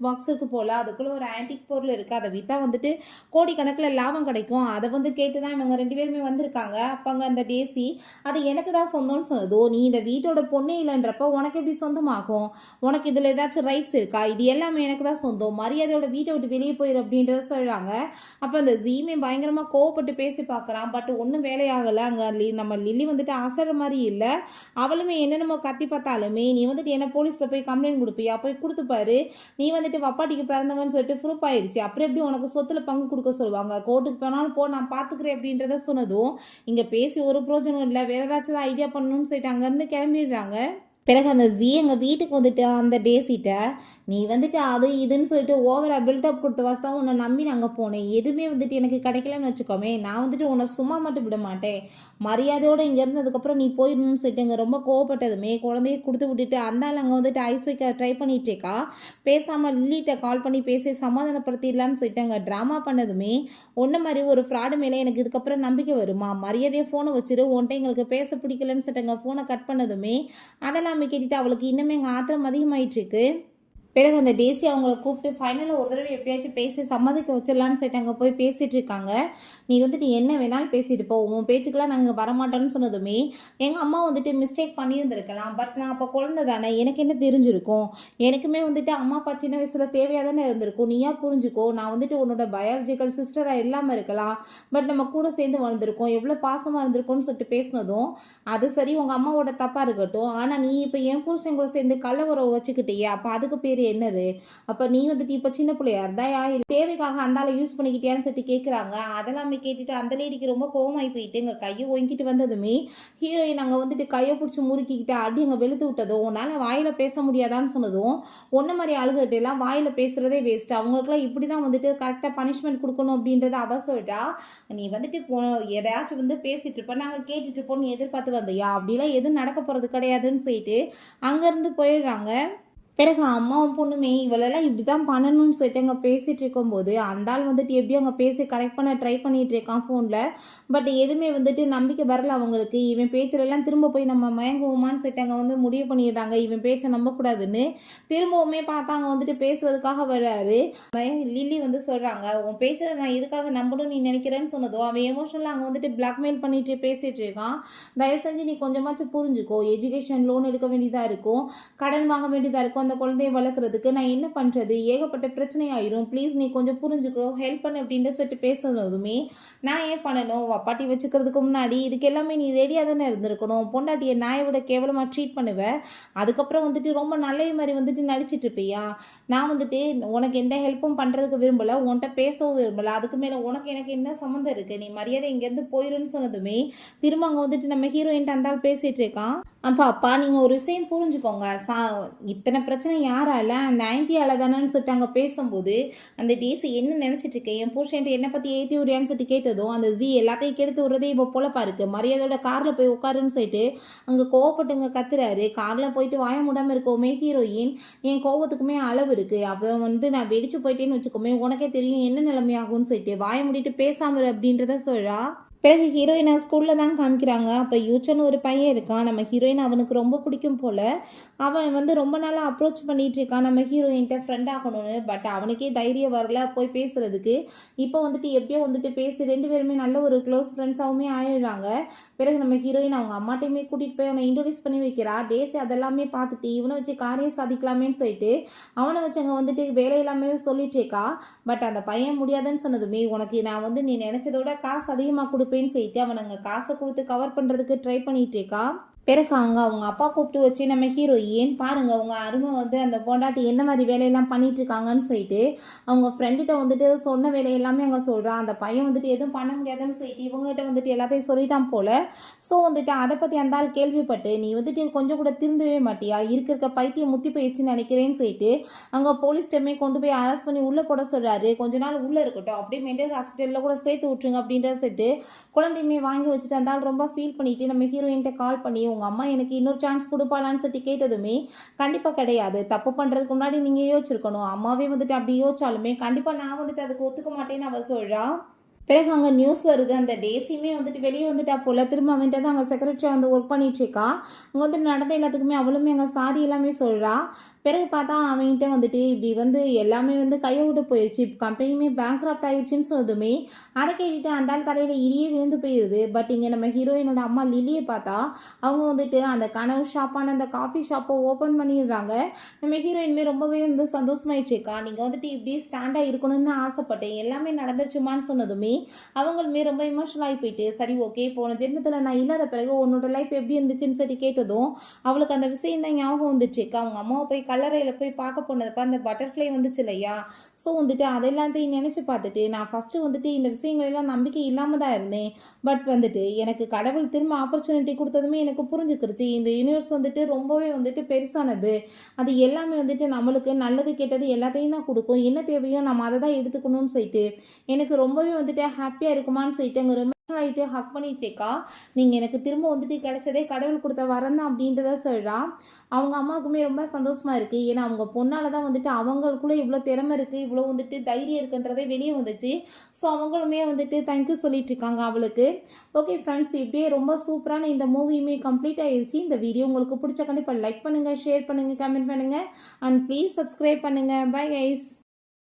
பாக்ஸ் இருக்கு போல், அதுக்குள்ளே ஒரு ஆன்டிக் பொருள் இருக்குது, அதை விற்றா வந்துட்டு கோடிக்கணக்கில் லாபம் கிடைக்கும், அதை வந்து கேட்டு தான் இவங்க 2 பேருமே வந்திருக்காங்க. அப்பாங்க அந்த டேசி அது எனக்கு தான் சொந்தம்னு சொன்னதோ, நீ இந்த வீட்டோட பொண்ணே இல்லைன்றப்போ உனக்கு எப்படி சொந்தமாகும், உனக்கு இதில் ஏதாச்சும் ரைட்ஸ் இருக்கா, இது எல்லாமே எனக்கு தான் சொந்தம், மரியாதையோட வீட்டை விட்டு வெளியே போயிரு அப்படின்றத சொல்கிறாங்க. அப்போ அந்த ஜீமே பயங்கரமாக கோவப்பட்டு பேசி பார்க்குறான். பட் ஒன்றும் வேலையாகலை. அங்கே நம்ம லில்லி வந்துட்டு அசற மாதிரி இல்லை. அவளுமே என்னென்னமோ கத்தி பார்த்தாலுமே, நீ வந்துட்டு என்ன போலீஸில் போய் கம்ப்ளைண்ட் கொடுப்பியா, போய் கொடுத்துப்பாரு, நீ வந்துட்டு வப்பாட்டிக்கு பிறந்தவன்னு சொல்லிட்டு ப்ரூஃப் ஆயிடுச்சு, அப்புறம் எப்படி உனக்கு சொத்தில் பங்கு கொடுக்க சொல்லுவாங்க, கோர்ட்டுக்கு போனாலும் போ, நான் பார்த்துக்கிறேன் அப்படின்றத சொன்னதும் இங்கே பேசி ஒரு பிரோஜனம் இல்லை, வேறு ஏதாச்சும் ஐடியா பண்ணணும்னு சொல்லிட்டு அங்கேருந்து கிளம்பிடுறாங்க. பிறகு அந்த ஜீ எங்கள் வீட்டுக்கு வந்துட்டு அந்த டேசிட்ட நீ வந்துட்டு அது இதுன்னு சொல்லிட்டு ஓவரா பில்டப் கொடுத்த வாசி தான் உன்னை நம்பி நாங்கள் போனேன். எதுவுமே வந்துட்டு எனக்கு கிடைக்கலன்னு வச்சுக்கோமே, நான் வந்துட்டு உன்னை சும்மா மட்டும் விட மாட்டேன். மரியாதையோடு இங்கே இருந்ததுக்கப்புறம் நீ போயிடணும்னு சொல்லிட்டு இங்கே ரொம்ப கோவப்பட்டதுமே குழந்தைய கொடுத்து விட்டுட்டு அந்த ஆள் அங்கே வந்துட்டு ஐஸ் வைக்க ட்ரை பண்ணிட்டு இருக்கா. பேசாமல் லில்லிட்ட கால் பண்ணி பேசி சமாதானப்படுத்திடலான்னு சொல்லிட்டு அங்கே ட்ராமா பண்ணதுமே ஒன்றை மாதிரி ஒரு ஃப்ராடு மேலே எனக்கு இதுக்கப்புறம் நம்பிக்கை வருமா, மரியாதையை ஃபோனை வச்சுரு, உன்ட்ட எங்களுக்கு பேச பிடிக்கலன்னு சொல்லிட்டு அங்கே ஃபோனை கட் பண்ணதுமே அதெல்லாம் கேட்டுட்டு அவளுக்கு இன்னுமே எங்கள் ஆத்திரம் அதிகமாயிட்டு இருக்கு. பிறகு அந்த டேசி அவங்கள கூப்பிட்டு ஃபைனலாக ஒரு தடவை எப்படியாச்சும் பேசி சம்மதிக்க வச்சிடலான்னு சொல்லிட்டு அங்கே போய் பேசிகிட்டு இருக்காங்க. நீ வந்துட்டு என்ன வேணாலும் பேசிட்டு போ, உன் பேச்சுக்கெலாம் நாங்கள் வரமாட்டோன்னு சொன்னதுமே எங்கள் அம்மா வந்துட்டு மிஸ்டேக் பண்ணியிருந்துருக்கலாம். பட் நான் அப்போ குழந்தை தானே, எனக்கு என்ன தெரிஞ்சிருக்கும், எனக்குமே வந்துட்டு அம்மா அப்பா சின்ன வயசில் தேவையாக தானே இருந்திருக்கும். நீயா புரிஞ்சுக்கோ, நான் வந்துட்டு உன்னோட பயாலஜிக்கல் சிஸ்டராக இல்லாமல் இருக்கலாம், பட் நம்ம கூட சேர்ந்து வளர்ந்துருக்கோம், எவ்வளோ பாசமாக இருந்திருக்கோம்னு சொல்லிட்டு பேசினதும் அது சரி உங்கள் அம்மாவோட தப்பாக இருக்கட்டும், ஆனால் நீ இப்போ என் புருஷன் கூட சேர்ந்து கள்ள உறவு வச்சுக்கிட்டியே, அப்போ அதுக்கு பேர் என்னது, அப்ப நீ வந்துட்டு இப்ப சின்ன பிள்ளையா இருந்தாயா இல்ல தேவைக்காக அந்தால யூஸ் பண்ணிக்கிட்டியான்னு சொல்லிட்டு கேட்குறாங்க. அதெல்லாமே கேட்டுட்டு அந்த லேடிக்கு ரொம்ப கோவமாயி போயிட்டு எங்க கையை ஓங்கிட்டு வந்ததுமே ஹீரோயின் அங்கே வந்துட்டு கையை பிடிச்சி முறுக்கிக்கிட்டு அடி அங்கே வெளுத்து விட்டதும் உன்னால் வாயில் பேச முடியாதான்னு சொன்னதும் ஒன்றை மாதிரி அழுகட்டு எல்லாம் வாயில் பேசுகிறதே வேஸ்ட், அவங்களுக்குலாம் இப்படி தான் வந்துட்டு கரெக்டாக பனிஷ்மெண்ட் கொடுக்கணும் அப்படின்றத அவ சொல்லிட்டா. நீ வந்துட்டு எதையாச்சும் வந்து பேசிட்டு இருப்ப நாங்கள் கேட்டுட்டு இருப்போம்னு எதிர்பார்த்து வந்தியா, அப்படிலாம் எதுவும் நடக்க போகிறது கிடையாதுன்னு சொல்லிட்டு அங்கேருந்து போயிடுறாங்க. பிறகு அம்மாவும் பொண்ணுமே இவளெல்லாம் இப்படி தான் பண்ணணும்னு சொல்லிட்டு அங்கே பேசிகிட்டு இருக்கும்போது அந்த ஆள் வந்துட்டு எப்படியும் அங்கே பேசி கரெக்ட் பண்ண ட்ரை பண்ணிகிட்டு இருக்கான் ஃபோனில். பட் எதுவுமே வந்துட்டு நம்பிக்கை வரல அவங்களுக்கு. இவன் பேச்சிலெல்லாம் திரும்ப போய் நம்ம மயங்குவோமான்னு சொல்லிட்டு அங்கே வந்து முடிவு பண்ணிடுறாங்க இவன் பேச்சை நம்பக்கூடாதுன்னு. திரும்பவுமே பார்த்தா அங்கே வந்துட்டு பேசுறதுக்காக வர்றாரு. லில்லி வந்து சொல்கிறாங்க உன் பேச்சில் நான் எதுக்காக நம்பணும்னு நீ நினைக்கிறேன்னு சொன்னதும் அவன் எமோஷனலாக அங்கே வந்துட்டு பிளாக்மெயில் பண்ணிட்டு பேசிகிட்டு இருக்கான். தயவு செஞ்சு நீ கொஞ்சமாச்சும் புரிஞ்சுக்கோ, எஜுகேஷன் லோன் எடுக்க வேண்டியதாக இருக்கும், கடன் வாங்க வேண்டியதாக இருக்கும், அந்த குழந்தைய வளர்க்குறதுக்கு நான் என்ன பண்ணுறது, ஏகப்பட்ட பிரச்சனை ஆயிரும், ப்ளீஸ் நீ கொஞ்சம் புரிஞ்சுக்கோ, ஹெல்ப் பண்ணு அப்படின்ற சொல்லிட்டு பேசுனதுமே நான் ஏன் பண்ணணும், அப்பாட்டி வச்சுக்கிறதுக்கு முன்னாடி இதுக்கு எல்லாமே நீ ரெடியாக தானே இருந்திருக்கணும், பொண்டாட்டியை நாயை விட கேவலமாக ட்ரீட் பண்ணுவேன், அதுக்கப்புறம் வந்துட்டு ரொம்ப நல்ல மாதிரி வந்துட்டு நடிச்சிட்டு இருப்பியா, நான் வந்துட்டு உனக்கு எந்த ஹெல்ப்பும் பண்ணுறதுக்கு விரும்பலை, உன்கிட்ட பேசவும் விரும்பலை, அதுக்கு மேலே உனக்கு எனக்கு என்ன சம்மந்தம் இருக்குது, நீ மரியாதை இங்கேருந்து போயிருன்னு சொன்னதுமே திரும்ப அங்கே வந்துட்டு நம்ம ஹீரோயின்ட்டு அந்த ஆள் பேசிகிட்டு இருக்கான். அப்பா நீங்கள் ஒரு விஷயம் புரிஞ்சுக்கோங்க, இத்தனை பிரச்சனை யாரால அந்த ஆன்டியால தானேன்னு சொல்லிட்டு அங்கே பேசும்போது அந்த டேசி என்ன நினச்சிட்டு இருக்கேன் என் புருஷன்ட்டு என்னை பற்றி ஏற்றி விடுறியான்னு சொல்லிட்டு கேட்டதும் அந்த ஜி எல்லாத்தையும் கெடுத்து விடுறதே இப்போ பொழப்பா இருக்குது, மரியாதையோட காரில் போய் உட்காருன்னு சொல்லிட்டு அங்கே கோவப்பட்டுங்க கத்துறாரு. காரில் போயிட்டு வாய முடாமல் இருக்கோமே ஹீரோயின், என் கோவத்துக்குமே அளவு இருக்குது, அப்போ வந்து நான் வெடிச்சு போயிட்டேன்னு வச்சுக்கோமே உனக்கே தெரியும் என்ன நிலைமையாகும்னு சொல்லிட்டு வாய முடிட்டு பேசாமல் அப்படின்றத சொல்கிறா. பிறகு ஹீரோயினை ஸ்கூலில் தான் காமிக்கிறாங்க. அப்போ யூச்சன்னு ஒரு பையன் இருக்கான், நம்ம ஹீரோயின் அவனுக்கு ரொம்ப பிடிக்கும் போல், அவன் வந்து ரொம்ப நாளாக அப்ரோச் பண்ணிகிட்டு இருக்கான் நம்ம ஹீரோயின்கிட்ட ஃப்ரெண்ட் ஆகணும்னு. பட் அவனுக்கே தைரியம் வரல போய் பேசுகிறதுக்கு. இப்போ வந்துட்டு எப்படியோ வந்துட்டு பேசி ரெண்டு பேருமே நல்ல ஒரு க்ளோஸ் ஃப்ரெண்ட்ஸாகவுமே ஆயிடுறாங்க. பிறகு நம்ம ஹீரோயின் அவங்க அம்மாட்டையுமே கூட்டிகிட்டு போய் அவனை இன்ட்ரோடியூஸ் பண்ணி வைக்கிறா. டேஸி அதெல்லாமே பார்த்துட்டு இவனை வச்சு காரியம் சாதிக்கலாமேன்னு சொல்லிட்டு அவனை வச்சு அங்கே வந்துட்டு வேலையெல்லாமே சொல்லிட்டு இருக்கா. பட் அந்த பையன் முடியாதுன்னு சொன்னதுமே உனக்கு நான் வந்து நீ நினச்சதோட காசு அதிகமாக கொடுப்பேன்னு சொல்லிட்டு அவன் அங்கே காசை கொடுத்து கவர் பண்ணுறதுக்கு ட்ரை பண்ணிட்டு இருக்கா. பிறகு அங்கே அவங்க அப்பா கூப்பிட்டு வச்சு நம்ம ஹீரோயின் பாருங்கள் உங்கள் அருமை வந்து அந்த பொண்டாட்டி என்ன மாதிரி வேலையெல்லாம் பண்ணிட்டு இருக்காங்கன்னு சொல்லிட்டு அவங்க ஃப்ரெண்டுகிட்ட வந்துட்டு சொன்ன வேலையெல்லாமே அங்கே சொல்கிறான். அந்த பையன் வந்துட்டு எதுவும் பண்ண முடியாதுன்னு சொல்லிட்டு இவங்ககிட்ட வந்துட்டு எல்லாத்தையும் சொல்லிட்டான் போல். ஸோ வந்துட்டு அதை பற்றி அந்த ஆள் கேள்விப்பட்டு நீ வந்துட்டு கொஞ்சம் கூட திருந்தவே மாட்டியா, இருக்க பைத்தியம் முத்தி போயிடுச்சுன்னு நினைக்கிறேன்னு சொல்லிட்டு அங்கே போலீஸ்டமே கொண்டு போய் அரெஸ்ட் பண்ணி உள்ளே போட சொல்கிறாரு. கொஞ்ச நாள் உள்ளே இருக்கட்டும், அப்படியே மென்டல் ஹாஸ்பிட்டலில் கூட சேர்த்து விட்டுருங்க அப்படின்ற சொல்லிட்டு குழந்தையுமே வாங்கி வச்சுட்டு அந்த ஆள் ரொம்ப ஃபீல் பண்ணிவிட்டு நம்ம ஹீரோயின்கிட்ட கால் பண்ணி உங்கள் அம்மா எனக்கு இன்னொரு சான்ஸ் கொடுப்பாளான்னு சொல்லிட்டு கேட்டதுமே கண்டிப்பாக கிடையாது, தப்பு பண்ணுறதுக்கு முன்னாடி நீங்கள் யோசிச்சிருக்கணும், அம்மாவே வந்துட்டு அப்படி யோசிச்சாலுமே கண்டிப்பாக நான் வந்துட்டு அதுக்கு ஒத்துக்க மாட்டேன்னு அவள் சொல்கிறா. பிறகு அங்கே நியூஸ் வருது, அந்த டேசியுமே வந்துட்டு வெளியே வந்துட்டா போல், திரும்ப அவன்கிட்ட தான் அங்கே செக்ரட்டரியாக வந்து ஒர்க் பண்ணிகிட்ருக்கா. அங்கே வந்து நடந்த எல்லாத்துக்குமே அவளுமே அங்கே சாரி எல்லாமே சொல்கிறா. பிறகு பார்த்தா அவன்கிட்ட வந்துட்டு இப்படி வந்து எல்லாமே வந்து கையை விட்டு போயிடுச்சு, இப்போ கம்பெனியுமே பேங்க்ராப்ட் ஆயிடுச்சுன்னு சொன்னதுமே அதை கேட்டுட்டு அந்த ஆள் தலையில் இடியே விழுந்து போயிடுது. பட் இங்கே நம்ம ஹீரோயினோட அம்மா லில்லியை பார்த்தா அவங்க வந்துட்டு அந்த கனவு ஷாப்பான அந்த காஃபி ஷாப்பை ஓப்பன் பண்ணிடுறாங்க. நம்ம ஹீரோயினுமே ரொம்பவே வந்து சந்தோஷமாயிட்டு இருக்கா. நீங்கள் வந்துட்டு இப்படி ஸ்டாண்டாக இருக்கணும்னு ஆசைப்பட்டேன், எல்லாமே நடந்துருச்சுமான்னு சொன்னதுமே சொல்லி அவங்களுமே ரொம்ப எமோஷனல் ஆகி போயிட்டு சரி ஓகே போன ஜென்மத்தில் நான் இல்லாத பிறகு உன்னோட லைஃப் எப்படி இருந்துச்சுன்னு சொல்லி கேட்டதும் அவளுக்கு அந்த விஷயம் தான் ஞாபகம் வந்துச்சுக்கா. அவங்க அம்மாவை போய் கல்லறையில் போய் பார்க்க போனதுப்ப அந்த பட்டர்ஃப்ளை வந்துச்சு இல்லையா. ஸோ வந்துட்டு அதெல்லாத்தையும் நினச்சி பார்த்துட்டு நான் ஃபஸ்ட்டு வந்துட்டு இந்த விஷயங்கள் எல்லாம் நம்பிக்கை இல்லாமல் தான் இருந்தேன். பட் வந்துட்டு எனக்கு கடவுள் திரும்ப ஆப்பர்ச்சுனிட்டி கொடுத்ததுமே எனக்கு புரிஞ்சுக்கிருச்சு இந்த யூனிவர்ஸ் வந்துட்டு ரொம்பவே வந்துட்டு பெருசானது. அது எல்லாமே வந்துட்டு நம்மளுக்கு நல்லது கெட்டது எல்லாத்தையும் தான் கொடுக்கும். என்ன தேவையோ நம்ம அதை தான் எடுத்துக்கணும்னு சொல்லிட்டு எனக்கு ரொம்பவே வந்துட்டு ஹாப்பியாக இருக்குமான்னு சொல்லிட்டு அங்கே ஆகிட்டு ஹக் பண்ணிட்டேக்கா. நீங்கள் எனக்கு திரும்ப வந்துட்டு கிடைச்சதே கடவுள் கொடுத்த வரம் தான் அப்படின்றத சொல்கிறா. அவங்க அம்மாவுக்குமே ரொம்ப சந்தோஷமாக இருக்குது. ஏன்னா அவங்க பொண்ணால் தான் வந்துட்டு அவங்களுக்குள்ளே இவ்வளோ திறமை இருக்குது இவ்வளோ வந்துட்டு தைரியம் இருக்குன்றதே வெளியே வந்துச்சு. ஸோ அவங்களுமே வந்துட்டு தேங்க்யூ சொல்லிட்டு இருக்காங்க அவளுக்கு. ஓகே ஃப்ரெண்ட்ஸ், இப்படியே ரொம்ப சூப்பரான இந்த மூவியுமே கம்ப்ளீட் ஆயிடுச்சு. இந்த வீடியோ உங்களுக்கு பிடிச்ச கண்டிப்பாக லைக் பண்ணுங்கள், ஷேர் பண்ணுங்கள், கமெண்ட் பண்ணுங்கள் அண்ட் ப்ளீஸ் சப்ஸ்கிரைப் பண்ணுங்கள். Bye guys.